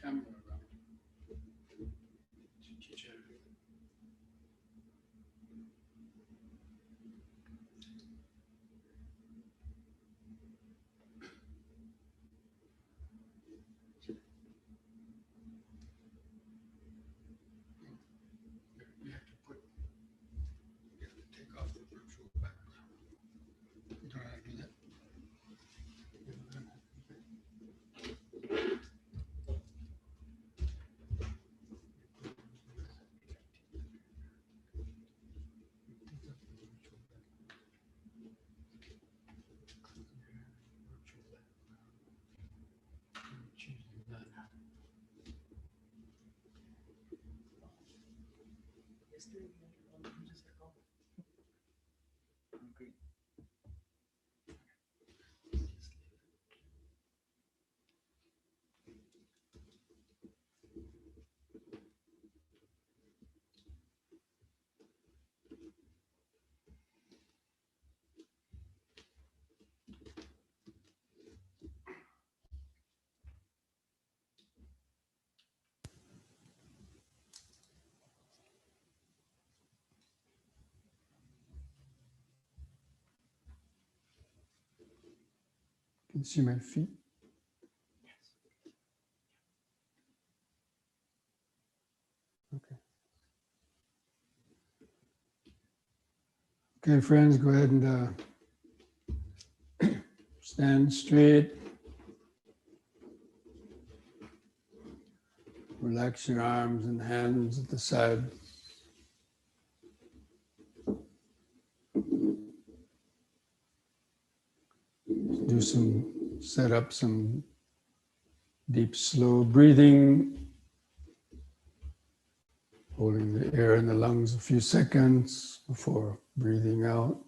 camera around to teach everything. You have to take off the virtual background. You don't have to do that. Okay. Can you see my feet? Okay. Okay, friends, go ahead and stand straight. Relax your arms and hands at the side. Set up some deep, slow breathing, holding the air in the lungs a few seconds before breathing out.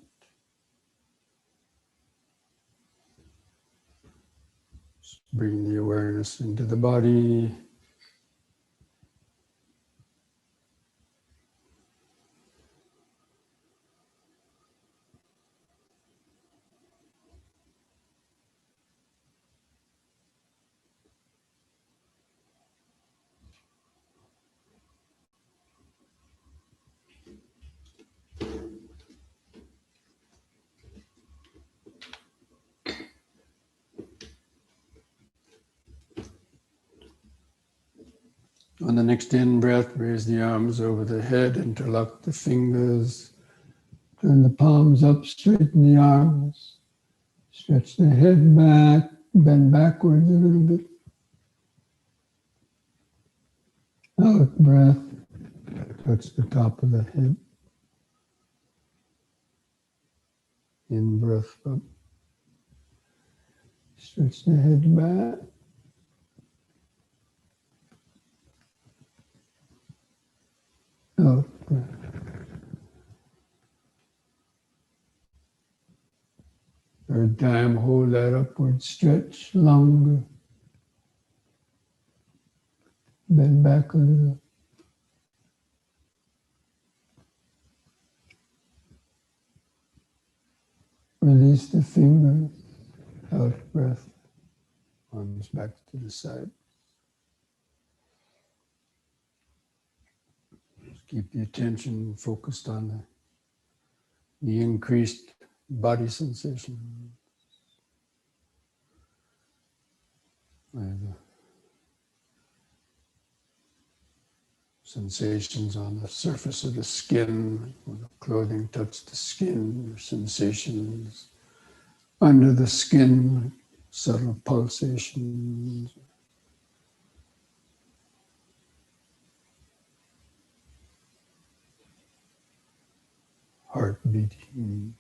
Just bring the awareness into the body. On the next in breath, raise the arms over the head, interlock the fingers, turn the palms up, straighten the arms, stretch the head back, bend backwards a little bit. Out breath, touch the top of the head. In breath up, stretch the head back. Out breath. Third time, hold that upward stretch longer. Bend back a little. Release the fingers. Out breath. Arms back to the side. Just keep the attention focused on the increased body sensation. The sensations on the surface of the skin, when the clothing touch the skin, sensations under the skin, subtle pulsations. Heart beating.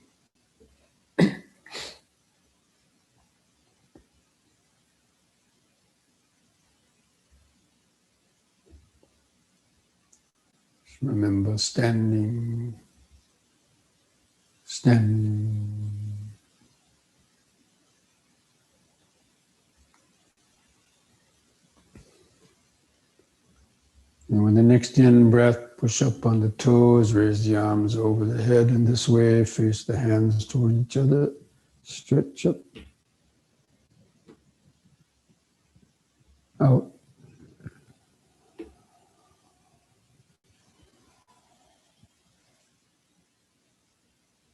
Remember standing. And with the next in breath, push up on the toes, raise the arms over the head in this way, face the hands toward each other, stretch up. Out.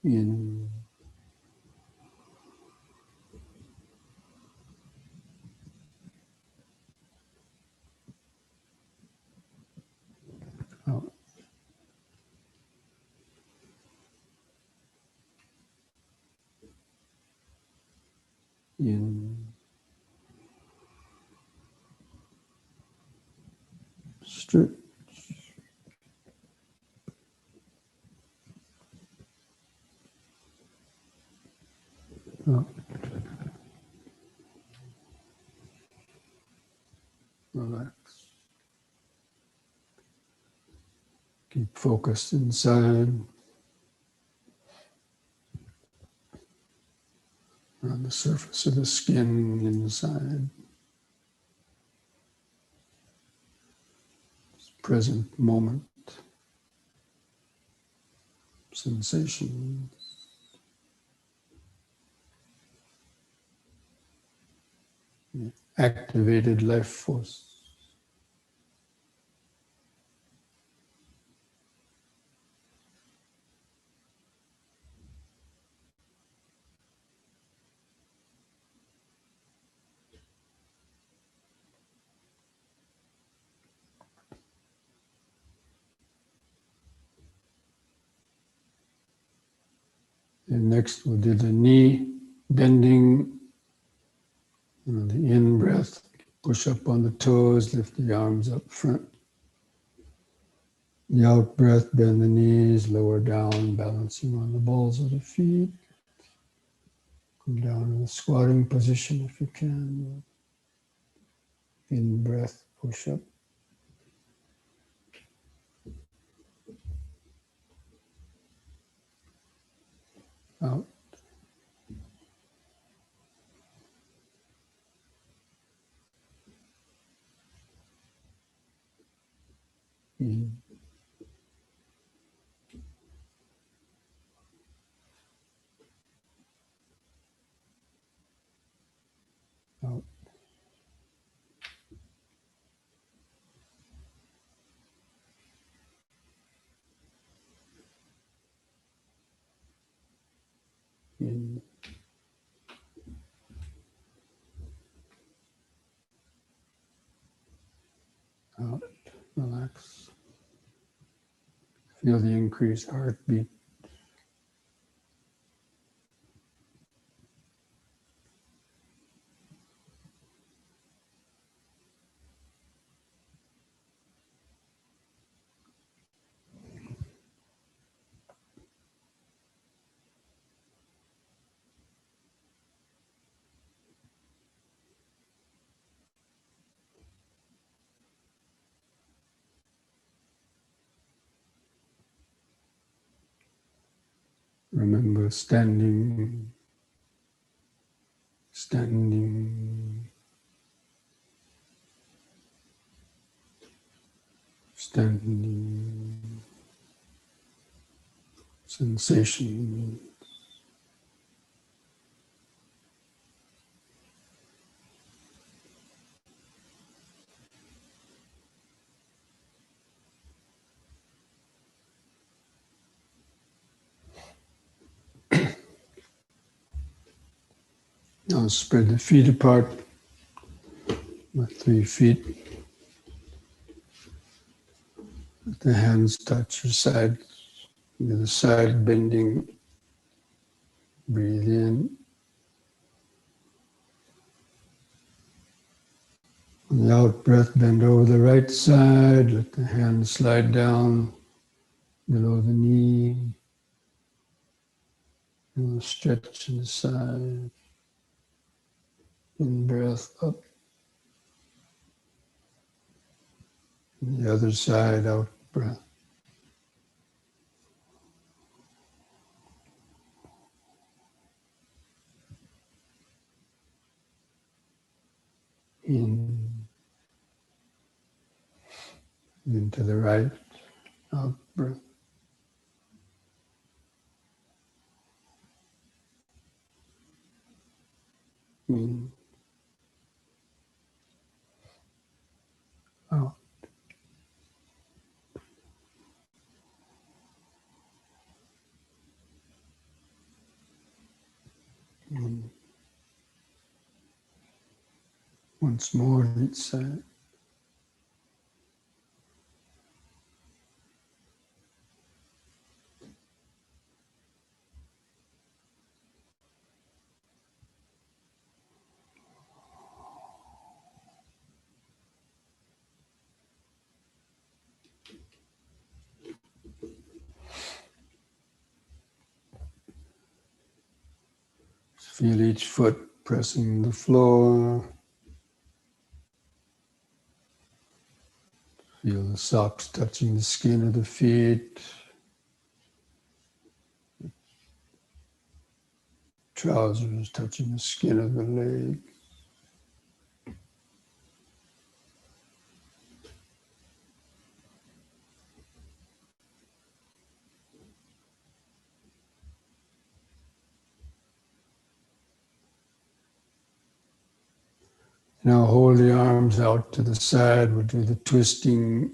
In. Out. In. Stretch. Out. Relax. Keep focused inside on the surface of the skin inside. Present moment. Sensation. Activated life force. And next we'll do the knee bending. And the in breath, push up on the toes, lift the arms up front. The out breath, bend the knees, lower down, balancing on the balls of the feet. Come down in the squatting position if you can. In breath, push up. Out. In. Out. In. Out. Relax. Feel the increased heartbeat. Remember standing, standing, standing, sensation. Now spread the feet apart with 3 feet. Let the hands touch your side. Do the side bending. Breathe in. On the out breath, bend over the right side. Let the hands slide down below the knee. And stretch in the side. In breath up. And the other side, out breath. In. Into the right, out breath. In. Out. And once more on each side. Feel each foot pressing the floor. Feel the socks touching the skin of the feet. Trousers touching the skin of the leg. Now hold the arms out to the side. We'll do the twisting.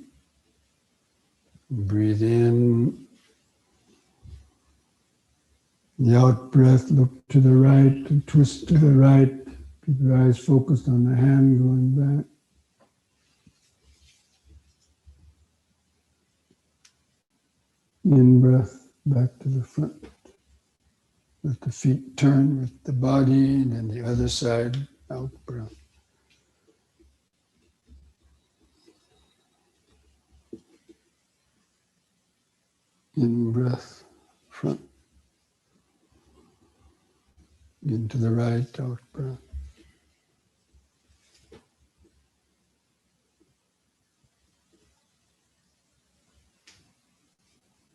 Breathe in. The out breath, look to the right and twist to the right. Keep your eyes focused on the hand going back. In breath, back to the front. Let the feet turn with the body, and then the other side, out breath. In breath, front. In to the right, out breath.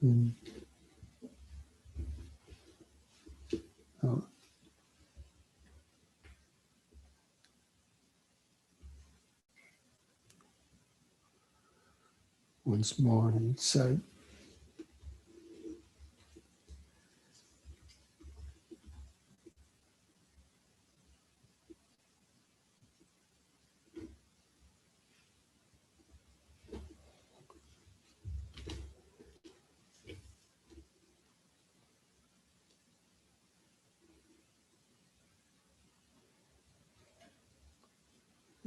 In, out. Once more on each side.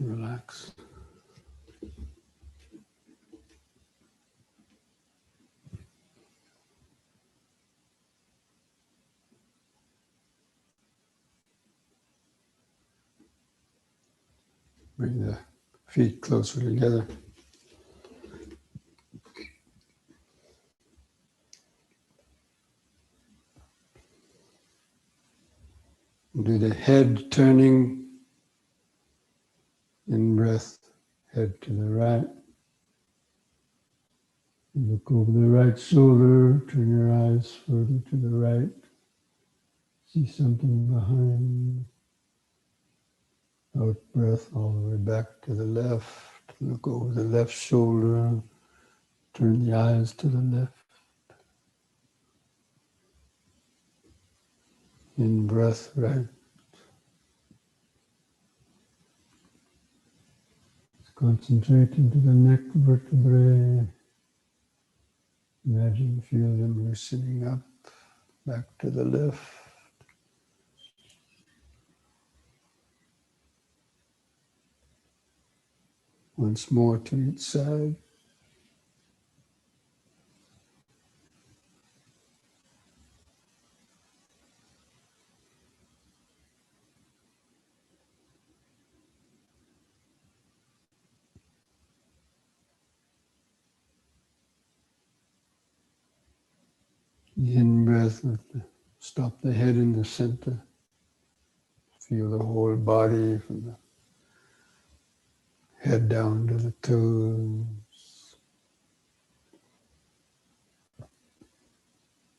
Relax. Bring the feet closer together. Do the head turning. In breath, head to the right. Look over the right shoulder, turn your eyes further to the right. See something behind. Out breath all the way back to the left. Look over the left shoulder, turn the eyes to the left. In breath, right. Concentrate into the neck vertebrae. Imagine, feel them loosening up, back to the left. Once more to each side. In breath, stop the head in the center. Feel the whole body from the head down to the toes.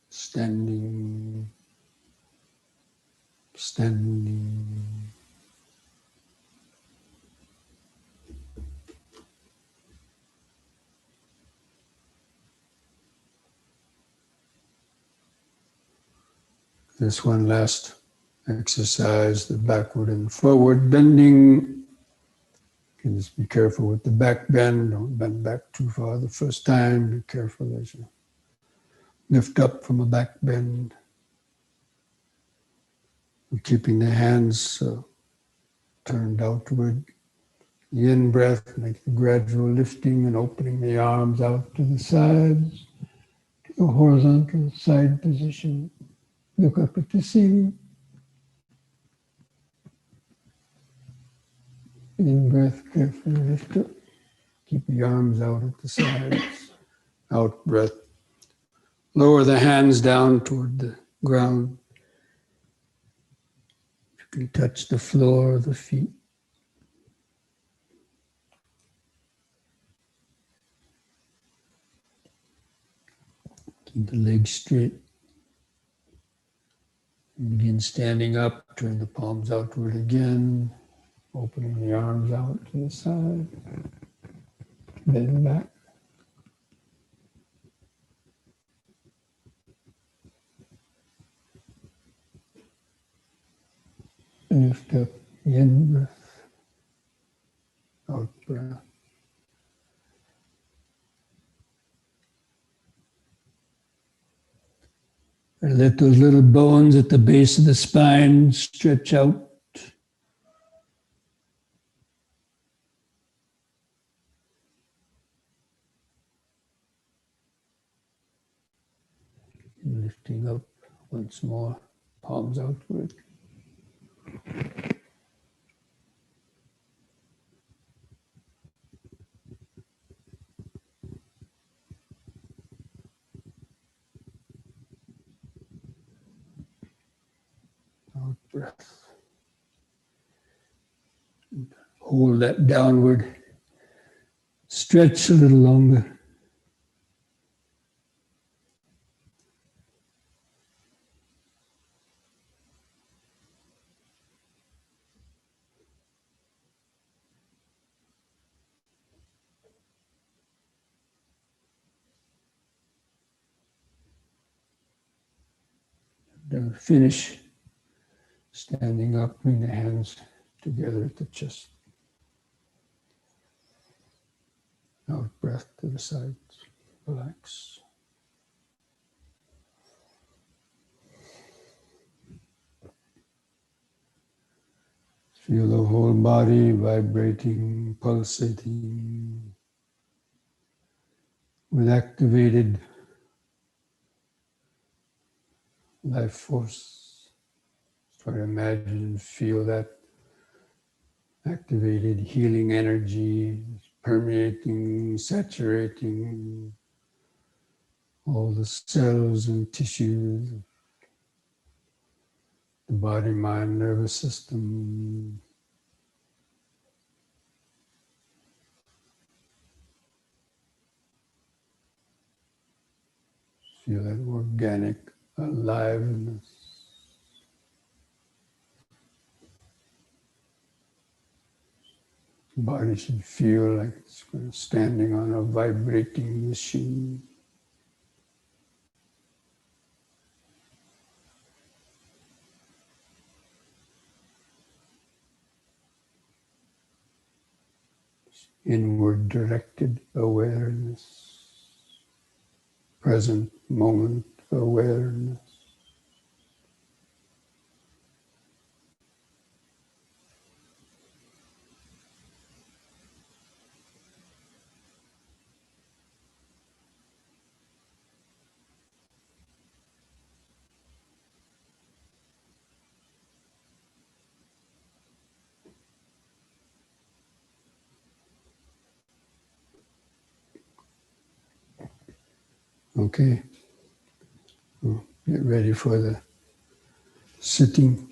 Standing, standing. This one last exercise, the backward and forward bending. You can just be careful with the back bend. Don't bend back too far the first time. Be careful as you lift up from a back bend. Keeping the hands turned outward. The in-breath, make the gradual lifting and opening the arms out to the sides, to the horizontal side position. Look up at the ceiling. In-breath, carefully lift up. Keep the arms out at the sides. Out breath. Lower the hands down toward the ground. You can touch the floor of the feet. Keep the legs straight. Begin standing up, turn the palms outward again, opening the arms out to the side, bend back. Lift up, in breath, out breath. And let those little bones at the base of the spine stretch out. And lifting up once more, palms outward. Out breath. Hold that downward. Stretch a little longer. Then finish standing up, bring the hands together at the chest. Out breath to the sides. Relax. Feel the whole body vibrating, pulsating with activated life force. Try to imagine and feel that activated healing energy permeating, saturating all the cells and tissues, the body, mind, nervous system. Feel that organic aliveness. The body should feel like it's standing on a vibrating machine. Inward directed awareness, present moment awareness. Okay, we'll get ready for the sitting.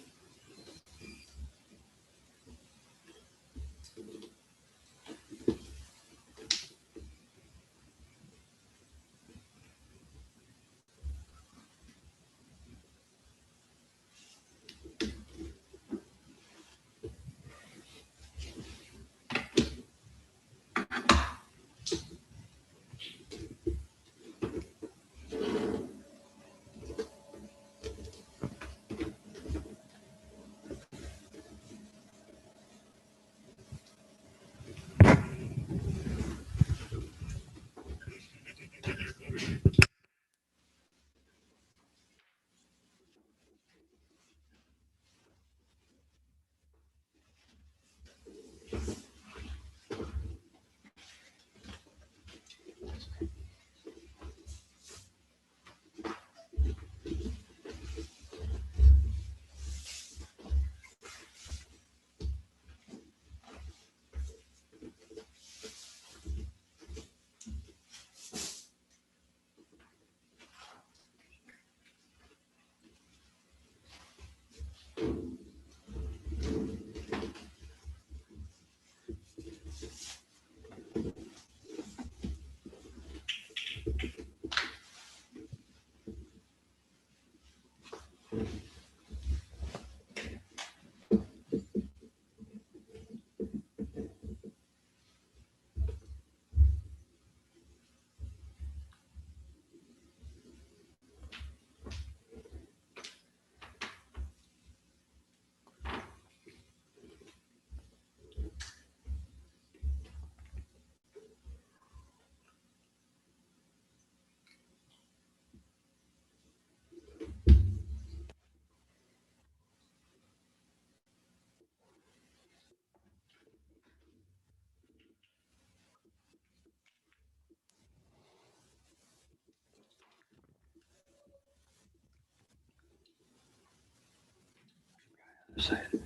That's live.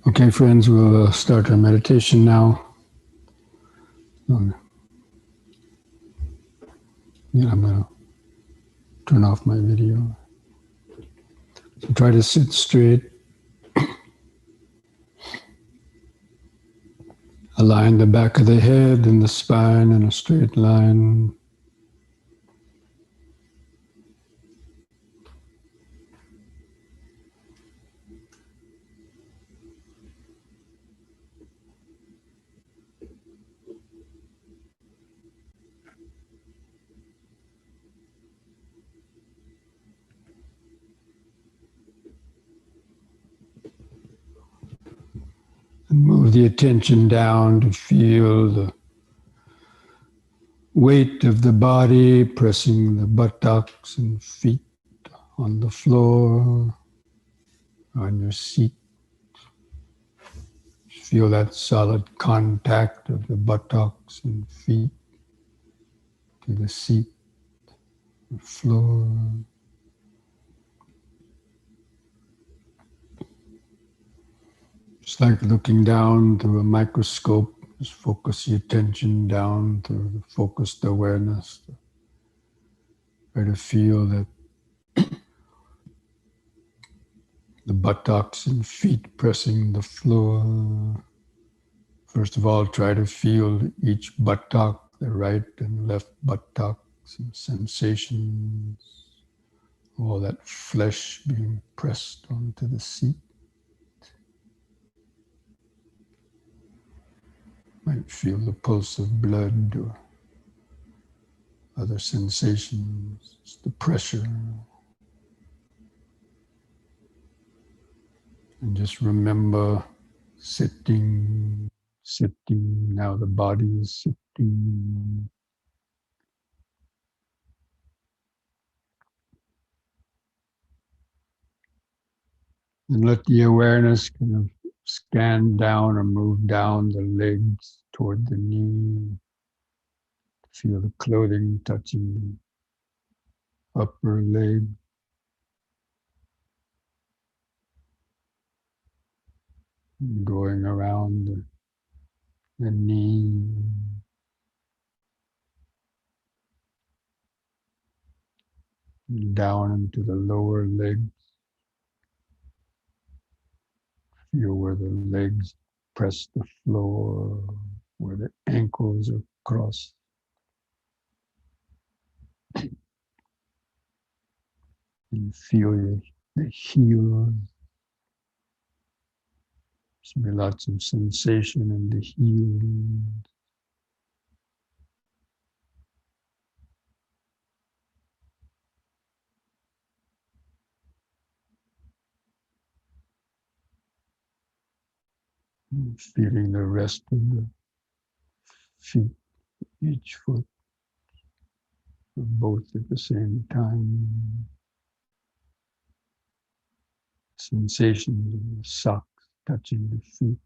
Okay, friends, we'll start our meditation now. Yeah, I'm going to turn off my video. So try to sit straight. Align the back of the head and the spine in a straight line. And move the attention down to feel the weight of the body pressing the buttocks and feet on the floor, on your seat. Feel that solid contact of the buttocks and feet to the seat, the floor. It's like looking down through a microscope. Just focus your attention down through the focused awareness. Try to feel that the buttocks and feet pressing the floor. First of all, try to feel each buttock, the right and left buttocks, and sensations, all that flesh being pressed onto the seat. Might feel the pulse of blood or other sensations, just the pressure. And just remember sitting, sitting. Now the body is sitting. And let the awareness kind of scan down or move down the legs toward the knee. Feel the clothing touching the upper leg. Going around the knee. Down into the lower leg. Feel where the legs press the floor, where the ankles are crossed. And feel the heels. There's be lots of sensation in the heels. And feeling the rest of the feet, each foot, or both at the same time. Sensations of the socks touching the feet.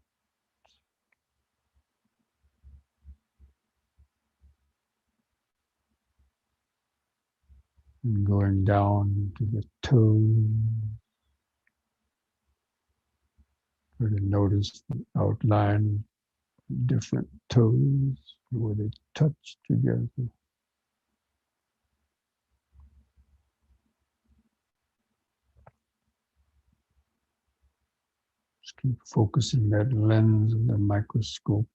and going down to the toes. Try to notice the outline of different toes, where they touch together. Just keep focusing that lens of the microscope,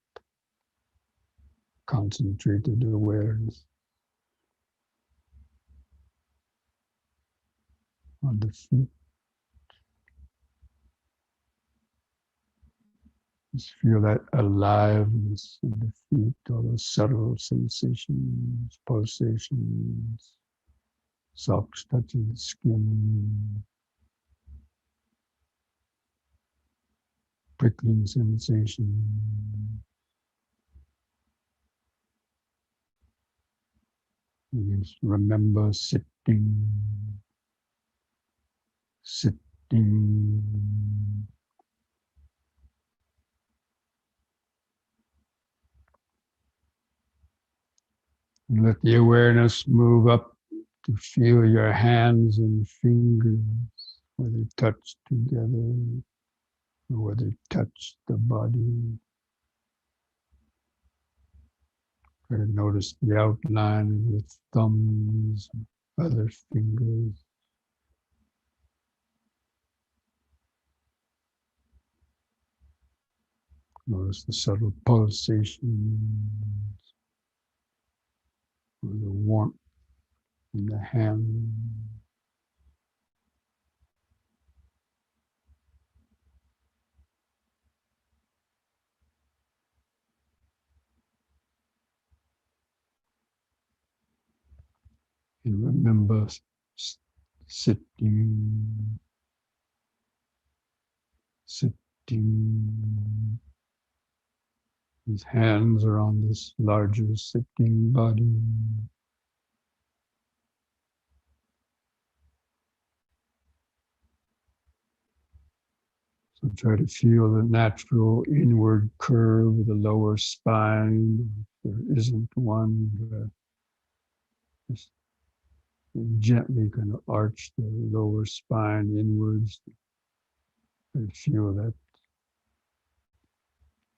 concentrated awareness on the feet. Just feel that aliveness in the feet, all those subtle sensations, pulsations, socks touching the skin, prickling sensation. You just remember sitting, sitting. And let the awareness move up to feel your hands and fingers, where they touch together, or where they touch the body. Try to notice the outline of your thumbs, other fingers. Notice the subtle pulsations, or the warmth in the hand. And remember sitting, sitting. His hands are on this larger sitting body. So try to feel the natural inward curve of the lower spine. If there isn't one, just gently kind of arch the lower spine inwards. And feel that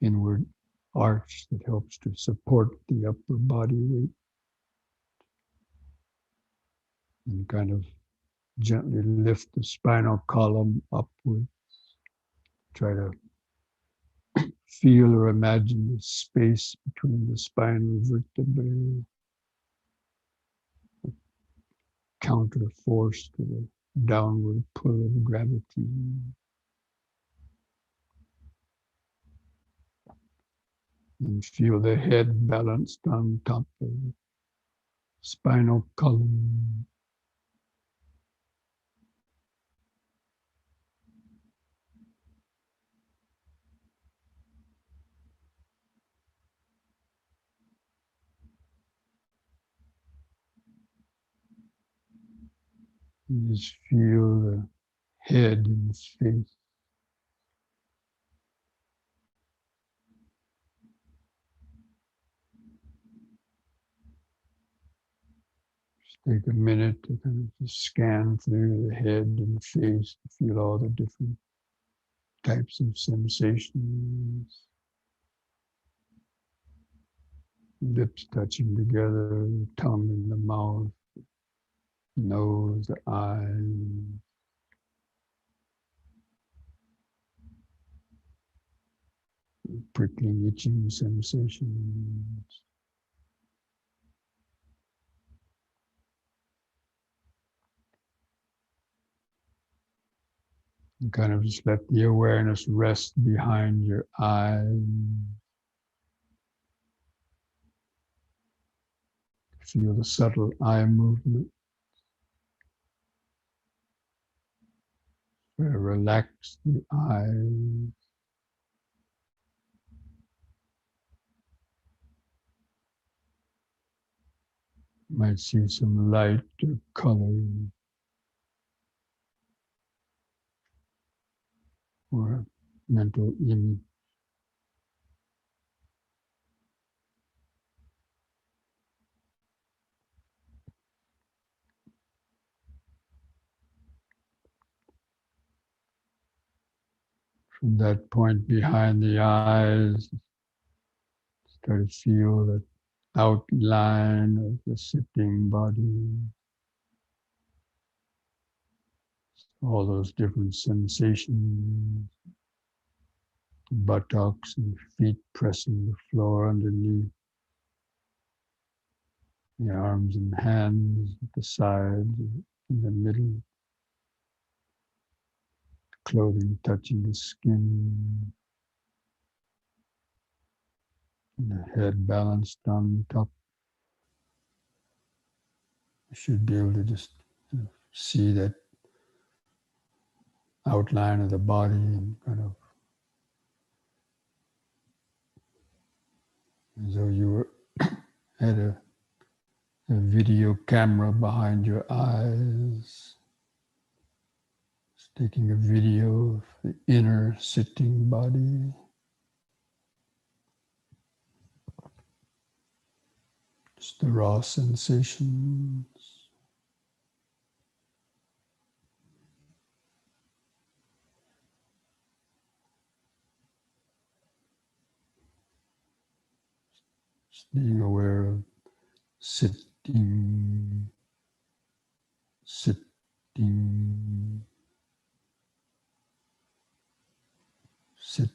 inward arch that helps to support the upper body weight. And kind of gently lift the spinal column upwards. Try to feel or imagine the space between the spinal vertebrae, counter force to the downward pull of gravity. And feel the head balanced on top of the spinal column. And just feel the head and face. Just take a minute to kind of just scan through the head and face to feel all the different types of sensations. Lips touching together, the tongue in the mouth, nose, the eyes. Prickling, itching sensations. And kind of just let the awareness rest behind your eyes. Feel the subtle eye movement. Relax the eyes. You might see some light or color or a mental image. From that point behind the eyes, start to feel that outline of the sitting body, all those different sensations, buttocks and feet pressing the floor underneath, the arms and hands at the sides, in the middle, clothing touching the skin, and the head balanced on top. You should be able to just see that outline of the body and kind of as though you were had a video camera behind your eyes, taking a video of the inner sitting body. Just the raw sensations. Just being aware of sitting, sitting, sitting.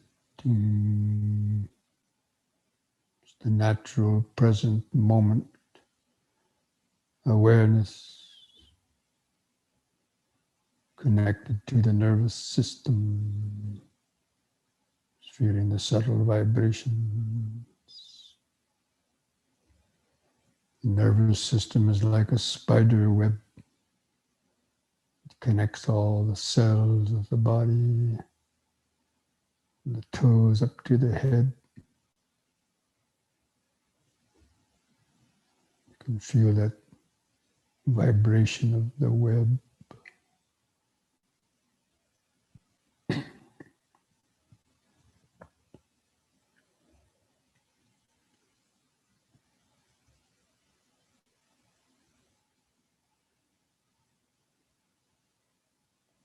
Just the natural present moment awareness connected to the nervous system, feeling the subtle vibrations. The nervous system is like a spider web. It connects all the cells of the body, the toes up to the head. You can feel that vibration of the web.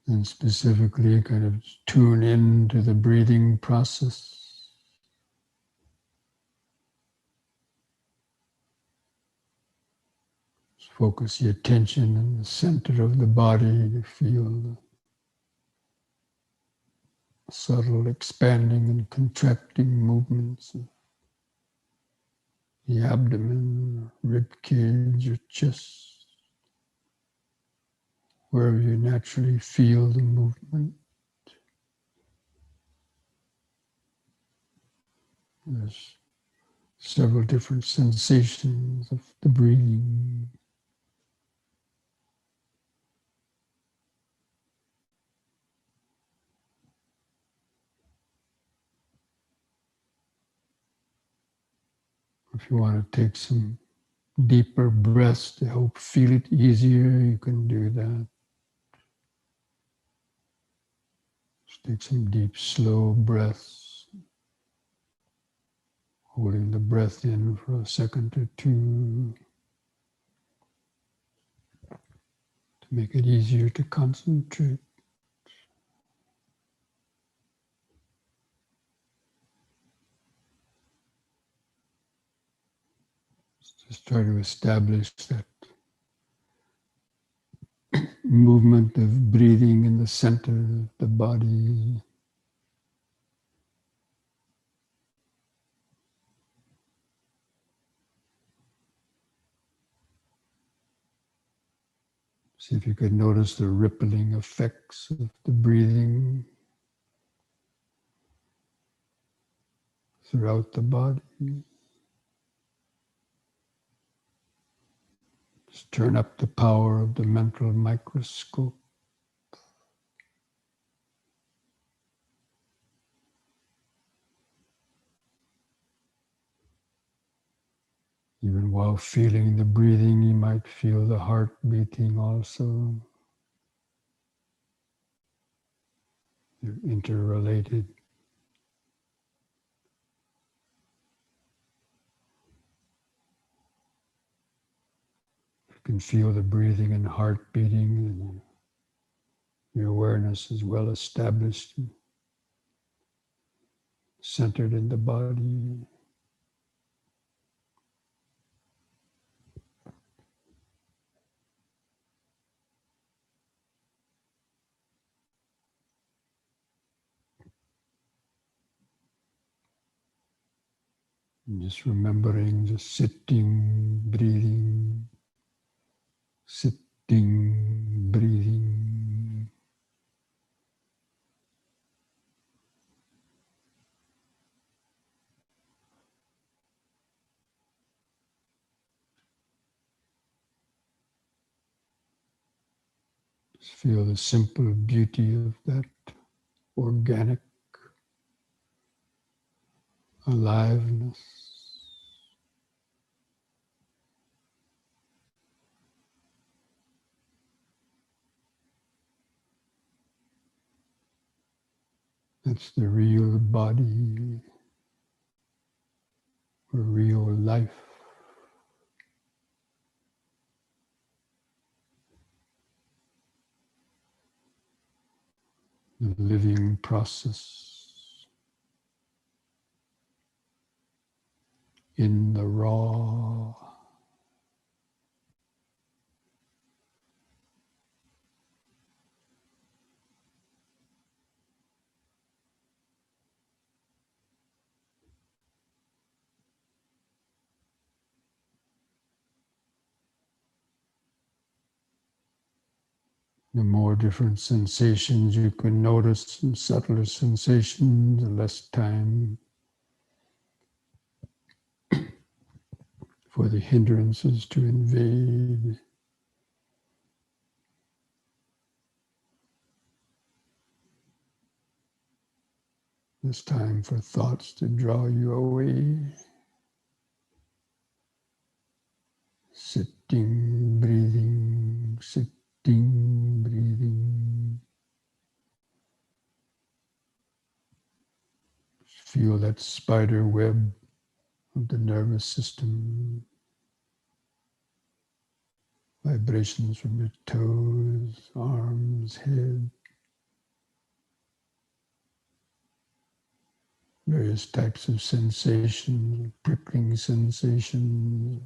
And specifically kind of tune in to the breathing process. Just focus your attention in the center of the body to feel the subtle expanding and contracting movements of the abdomen, rib cage, or chest, wherever you naturally feel the movement. There's several different sensations of the breathing. If you want to take some deeper breaths to help feel it easier, you can do that. Just take some deep, slow breaths, holding the breath in for a second or two to make it easier to concentrate. Just try to establish that movement of breathing in the center of the body. See if you could notice the rippling effects of the breathing throughout the body. Just turn up the power of the mental microscope. Even while feeling the breathing, you might feel the heart beating also. They're interrelated. You can feel the breathing and heart beating, and your awareness is well established. centered in the body. And just remembering, just sitting, breathing, sitting, breathing. Just feel the simple beauty of that organic aliveness. That's the real body, or real life. The living process in the raw. The more different sensations you can notice, and subtler sensations, the less time for the hindrances to invade. Less time for thoughts to draw you away. Sitting, breathing, sitting, breathing. Feel that spider web of the nervous system. Vibrations from your toes, arms, head. Various types of sensations, prickling sensations,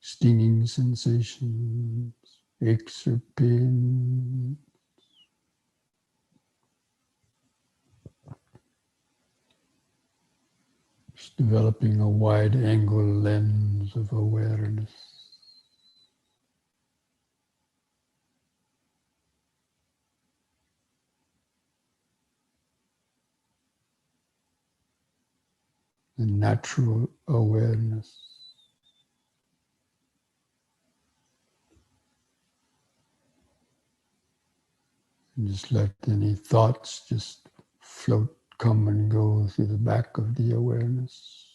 stinging sensations, aches or pain. Just developing a wide angle lens of awareness. The natural awareness. And just let any thoughts just float, come and go through the back of the awareness.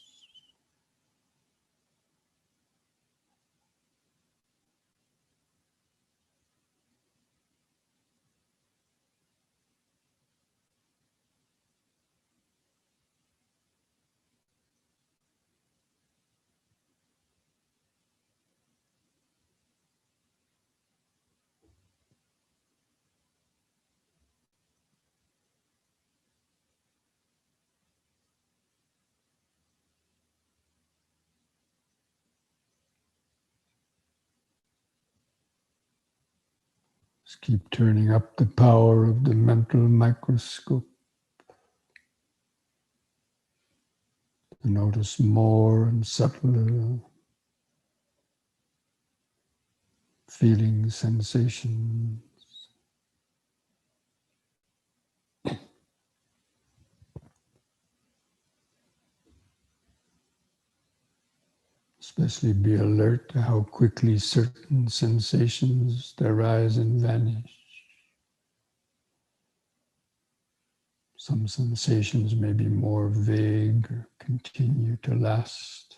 Just keep turning up the power of the mental microscope. Notice more and subtler feelings, sensations. Especially be alert to how quickly certain sensations arise and vanish. Some sensations may be more vague or continue to last.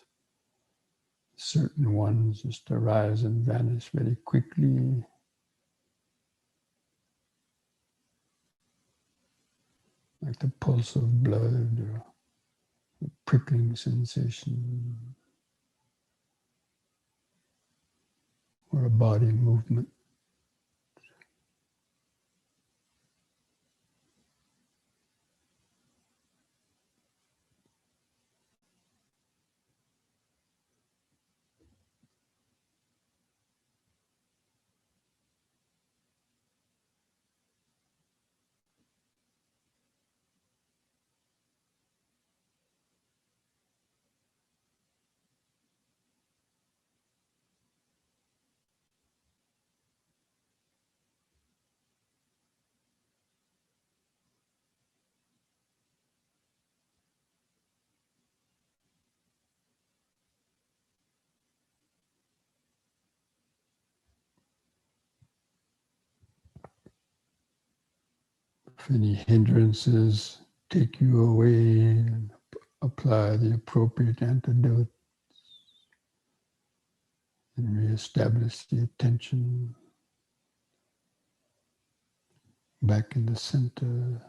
Certain ones just arise and vanish very quickly. Like the pulse of blood or a prickling sensation or a body movement. If any hindrances take you away, and apply the appropriate antidote and reestablish the attention back in the center.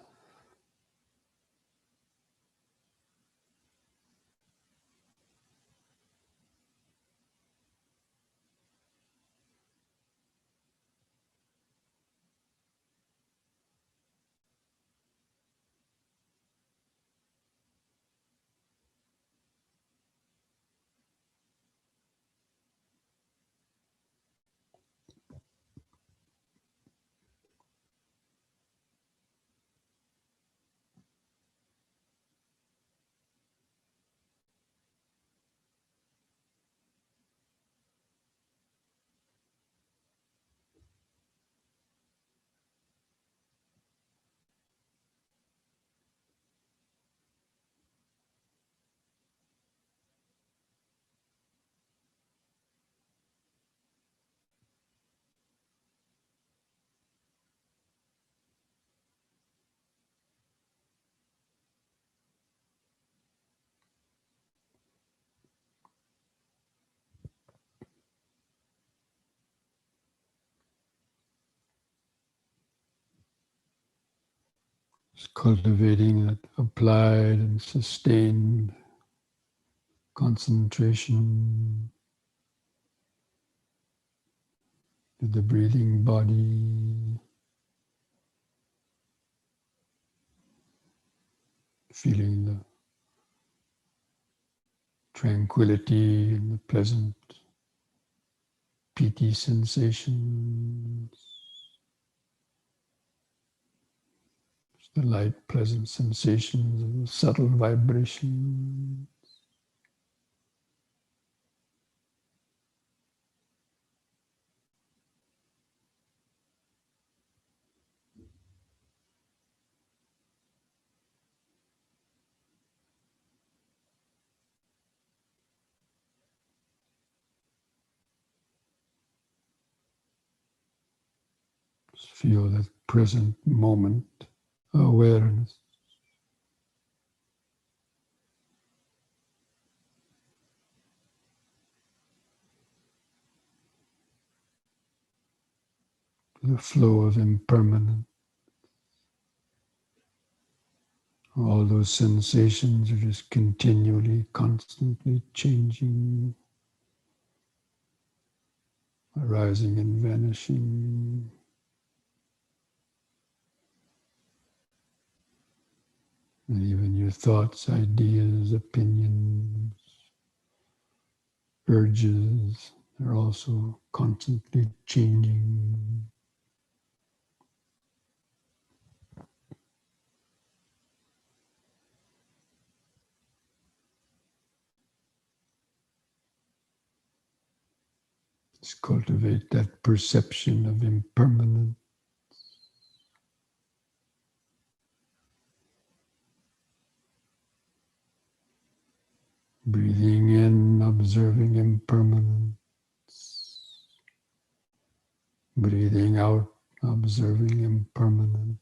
Just cultivating that applied and sustained concentration to the breathing body, feeling the tranquility and the pleasant piti sensations, the light, pleasant sensations of the subtle vibration. Just feel that present moment awareness. The flow of impermanence. All those sensations are just continually, constantly changing, arising and vanishing. And even your thoughts, ideas, opinions, urges are also constantly changing. Just cultivate that perception of impermanence. Breathing in, observing impermanence. Breathing out, observing impermanence.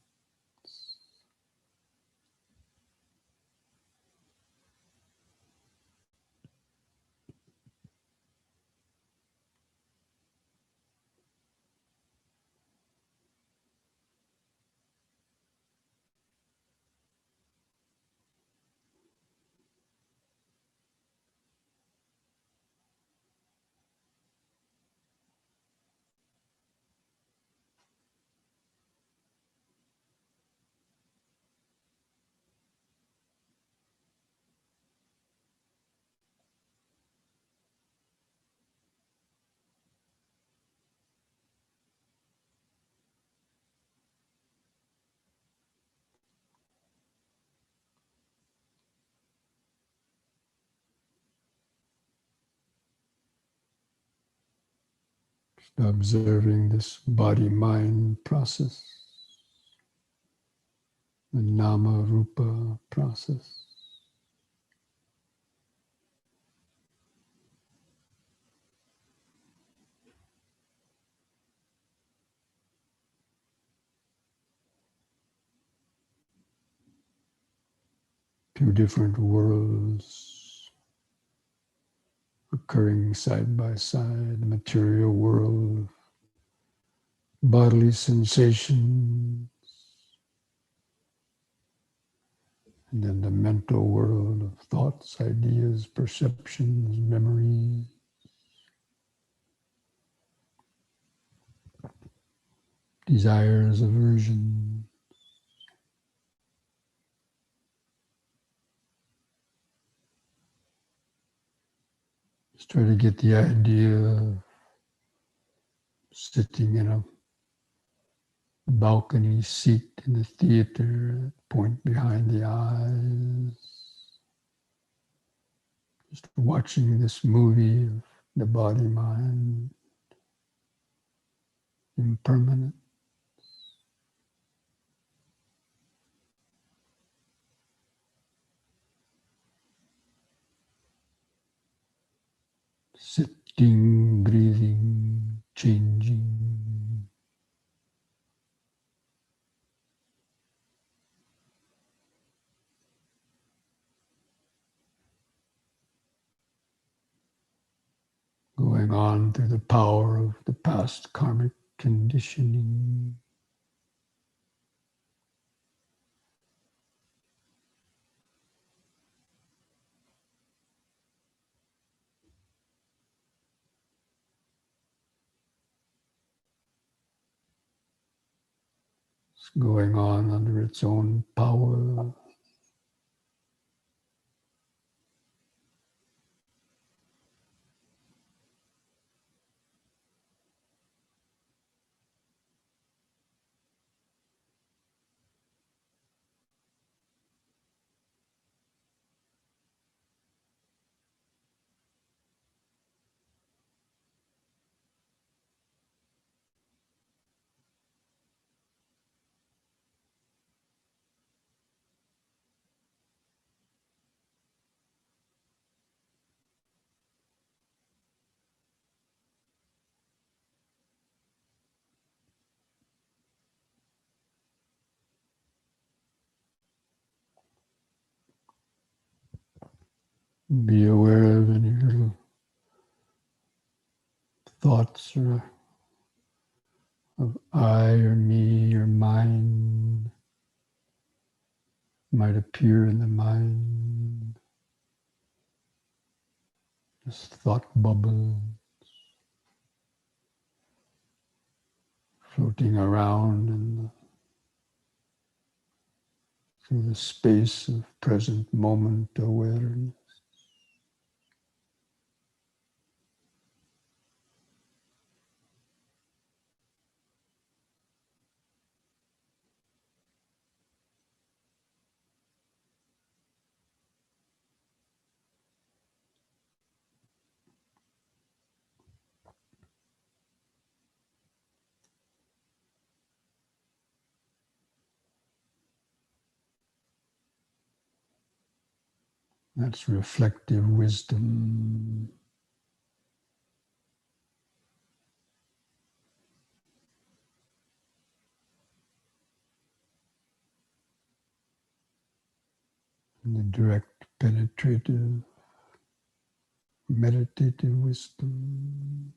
Observing this body-mind process, the nama-rupa process. two different worlds occurring side by side, the material world, bodily sensation, and then the mental world of thoughts, ideas, perceptions, memories. Desires, aversion. Just try to get the idea of sitting in a balcony seat in the theater, point behind the eyes. Just watching this movie of the body mind, impermanent. Sitting, breathing, changing. Going on through the power of the past karmic conditioning. It's going on under its own power. Be aware of any little thoughts or of I or me or mine might appear in the mind. Just thought bubbles floating around through the space of present moment awareness. That's reflective wisdom. And the direct, penetrative, meditative wisdom.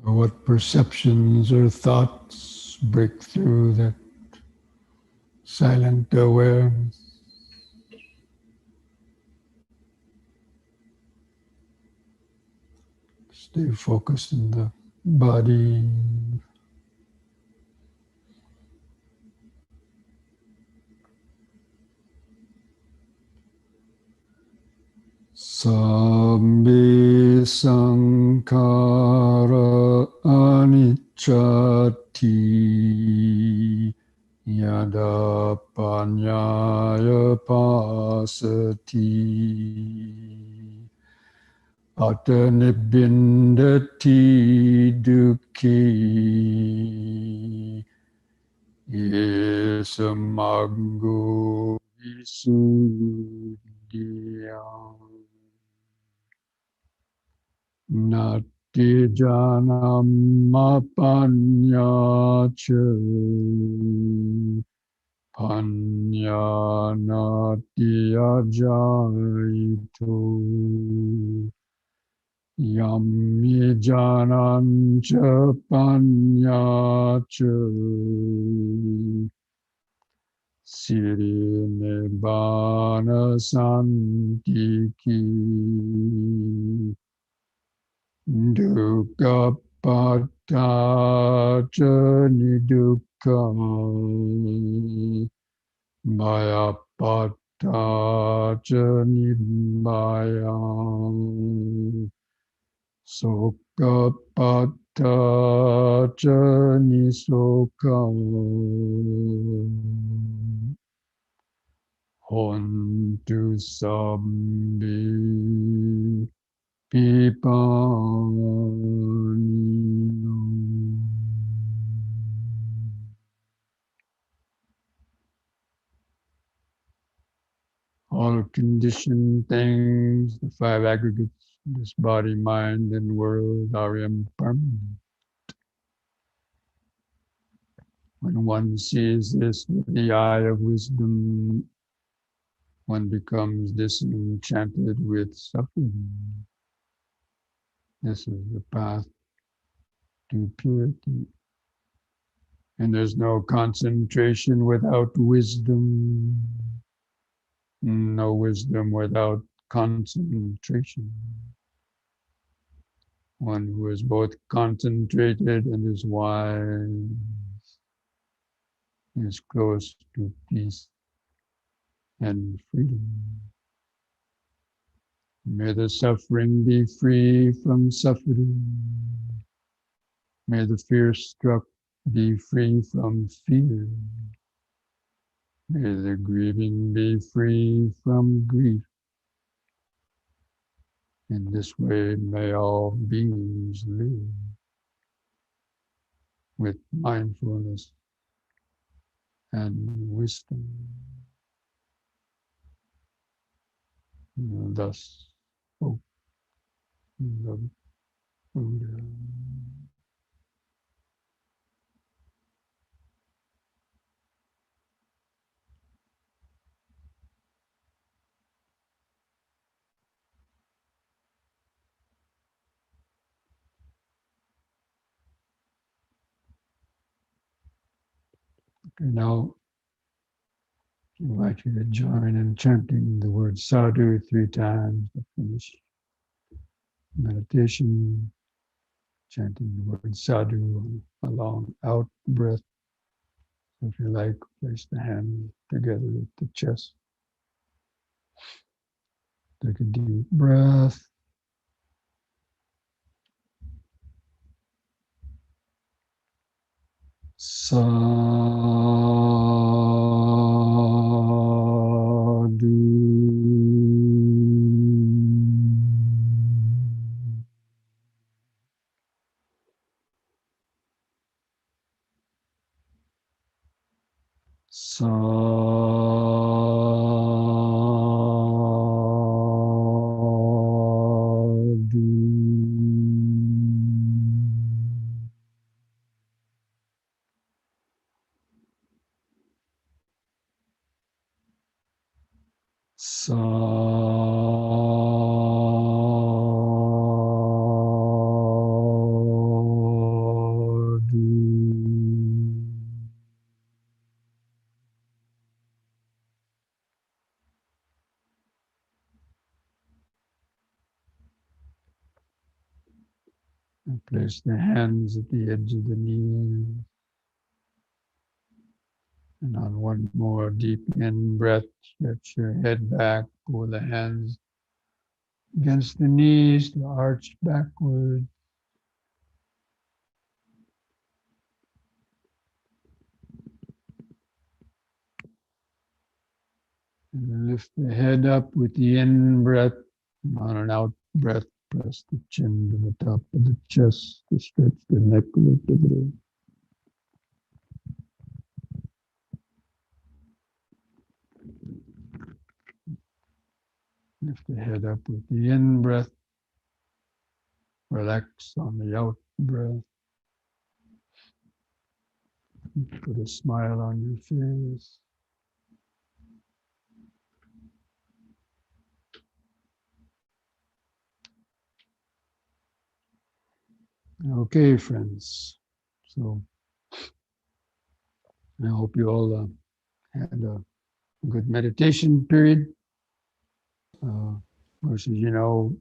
So what perceptions or thoughts break through that silent awareness? Stay focused in the body. Sabbe sankhara anichati yada panyaya pasati atanibindati dukhi yesamaggo visuddhya Nati janamapanya panya nati ajaito yammi janancha panyacha siri nibbana santiki Dukkha pata nidukkha maya pata nibbaya sokha pata nisokha hontu sabbi Pipanino. All conditioned things, the five aggregates, this body, mind, and world are impermanent. When one sees this with the eye of wisdom, one becomes disenchanted with suffering. This is the path to purity. And there's no concentration without wisdom, no wisdom without concentration. One who is both concentrated and is wise is close to peace and freedom. May the suffering be free from suffering. May the fear struck be free from fear. May the grieving be free from grief. In this way, may all beings live with mindfulness and wisdom. Thus spoke the Buddha. Okay, now I invite you to join in chanting the word sadhu 3 times to finish meditation, chanting the word sadhu on a long out breath. If you like, place the hand together at the chest. Take a deep breath. Sadhu. Sadhu. Sadhu. And place the hands at the edge of the knees. And on one more deep in breath, stretch your head back, pull the hands against the knees to arch backward. And lift the head up with the in breath. And on an out breath, press the chin to the top of the chest to stretch the neck vertebrae. Lift the head up with the in breath. Relax on the out breath. Put a smile on your face. Okay, friends. So I hope you all had a good meditation period. Of course, as you know,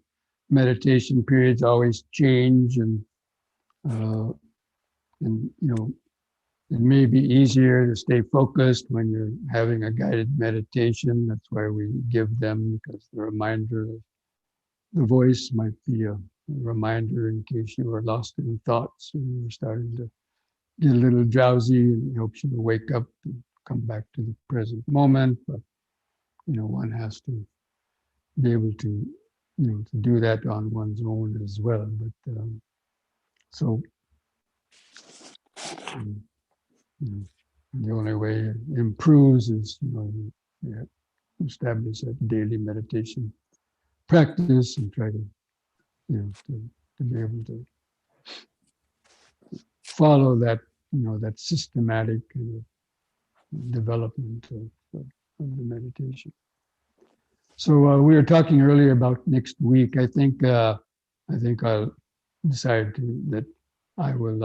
meditation periods always change, and it may be easier to stay focused when you're having a guided meditation. That's why we give them, because the reminder of the voice might be a reminder in case you were lost in thoughts and you were starting to get a little drowsy, and it helps you to wake up and come back to the present moment. But one has to be able to to do that on one's own as well. But so um, you know, the only way it improves is you establish a daily meditation practice and try to to be able to follow that that systematic kind of development of the meditation. So we were talking earlier about next week. I think I'll decide that I will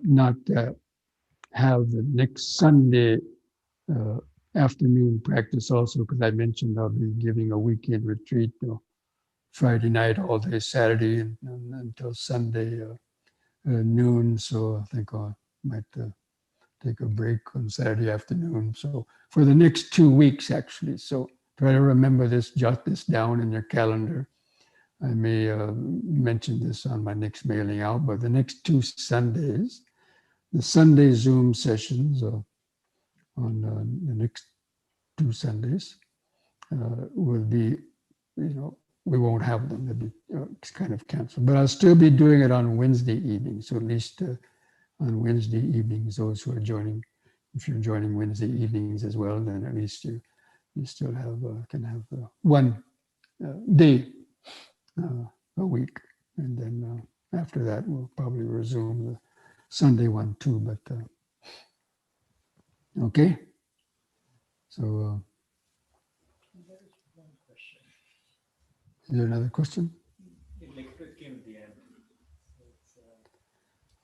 not have the next Sunday afternoon practice also, because I mentioned I'll be giving a weekend retreat, Friday night all day, Saturday, and until Sunday noon. So I think I might take a break on Saturday afternoon. So for the next 2 weeks, actually. So try to remember this, jot this down in your calendar. I may mention this on my next mailing out, but the next 2 Sundays, the Sunday Zoom sessions on the next 2 Sundays will be, we won't have them. They'll be kind of canceled. But I'll still be doing it on Wednesday evenings. So at least on Wednesday evenings, those who are joining, if you're joining Wednesday evenings as well, then at least you still can have one day a week. And then after that, we'll probably resume the Sunday one too. But okay. So There is one question. is there another question? It came at the end. So it's,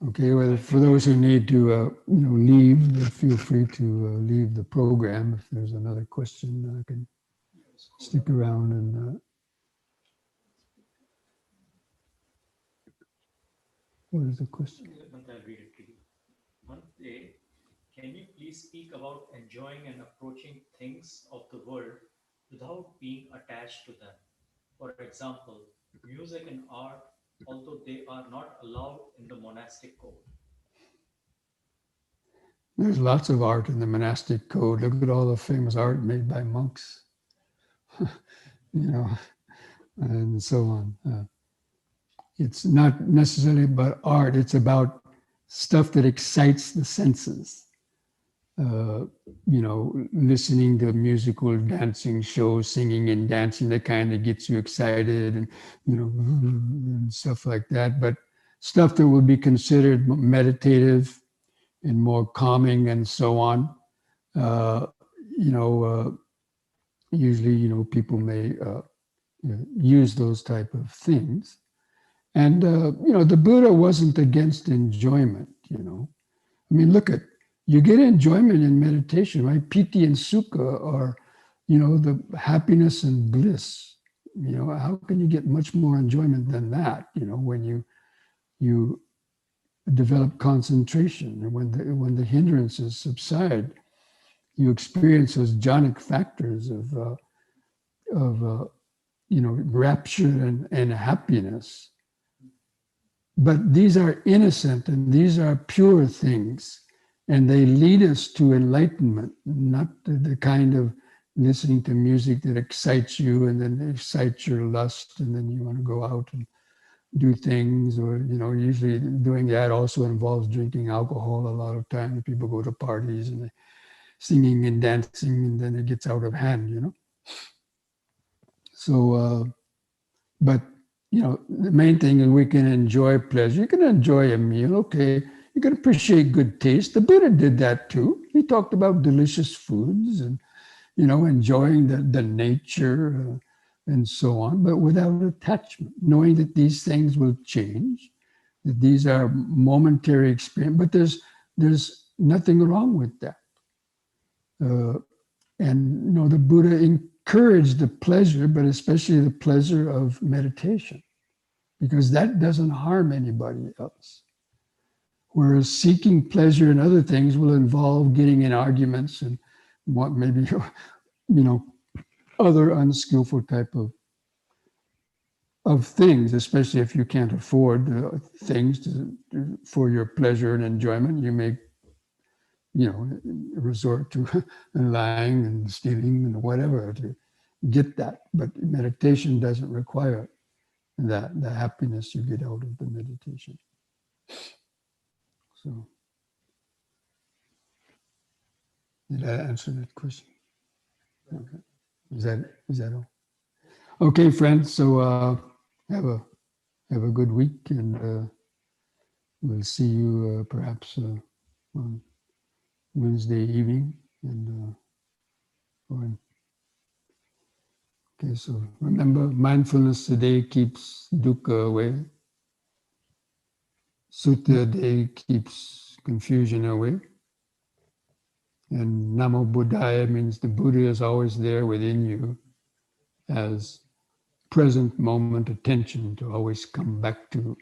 Okay, well, for those who need to, leave, feel free to leave the program. If there's another question, I can stick around and. What is the question? Bhante, I'll read it to you. Bhante, can you please speak about enjoying and approaching things of the world without being attached to them? For example, music and art, although they are not allowed in the monastic code. There's lots of art in the monastic code. Look at all the famous art made by monks, and so on. It's not necessarily about art. It's about stuff that excites the senses. Listening to musical dancing shows, singing and dancing, that kind of gets you excited and, and stuff like that. But stuff that would be considered meditative and more calming and so on, usually, people may use those type of things. And, the Buddha wasn't against enjoyment, I mean, you get enjoyment in meditation, right? Piti and sukha are, the happiness and bliss. How can you get much more enjoyment than that? When you develop concentration, and when the hindrances subside, you experience those jhanic factors of rapture and happiness. But these are innocent and these are pure things. And they lead us to enlightenment, not the kind of listening to music that excites you and then excites your lust, and then you want to go out and do things. Or, usually doing that also involves drinking alcohol a lot of times. People go to parties and they're singing and dancing, and then it gets out of hand, So, but, the main thing is we can enjoy pleasure. You can enjoy a meal, okay. You can appreciate good taste. The Buddha did that too. He talked about delicious foods and, enjoying the nature and so on, but without attachment, knowing that these things will change, that these are momentary experience, but there's nothing wrong with that. And, the Buddha encouraged the pleasure, but especially the pleasure of meditation, because that doesn't harm anybody else. Whereas seeking pleasure in other things will involve getting in arguments and what maybe, other unskillful type of things, especially if you can't afford things for your pleasure and enjoyment. You may, resort to lying and stealing and whatever to get that. But meditation doesn't require that, the happiness you get out of the meditation. So, did I answer that question? Okay. Is that all? Okay, friends. So have a good week, and we'll see you perhaps on Wednesday evening. And okay, so remember, mindfulness today keeps dukkha away. Sutta a day keeps confusion away. And Namo Buddhaya means the Buddha is always there within you as present moment attention, to always come back to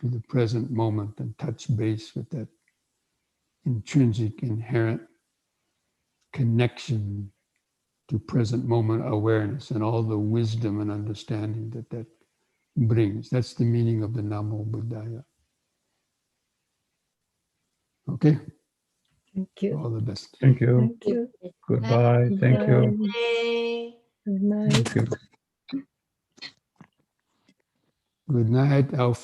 the present moment and touch base with that intrinsic, inherent connection to present moment awareness and all the wisdom and understanding that brings. That's the meaning of the Namo Buddhaya. Okay? Thank you. All the best. Thank you. Thank you. Goodbye. Thank you. Good night. Thank you. Good night, Auf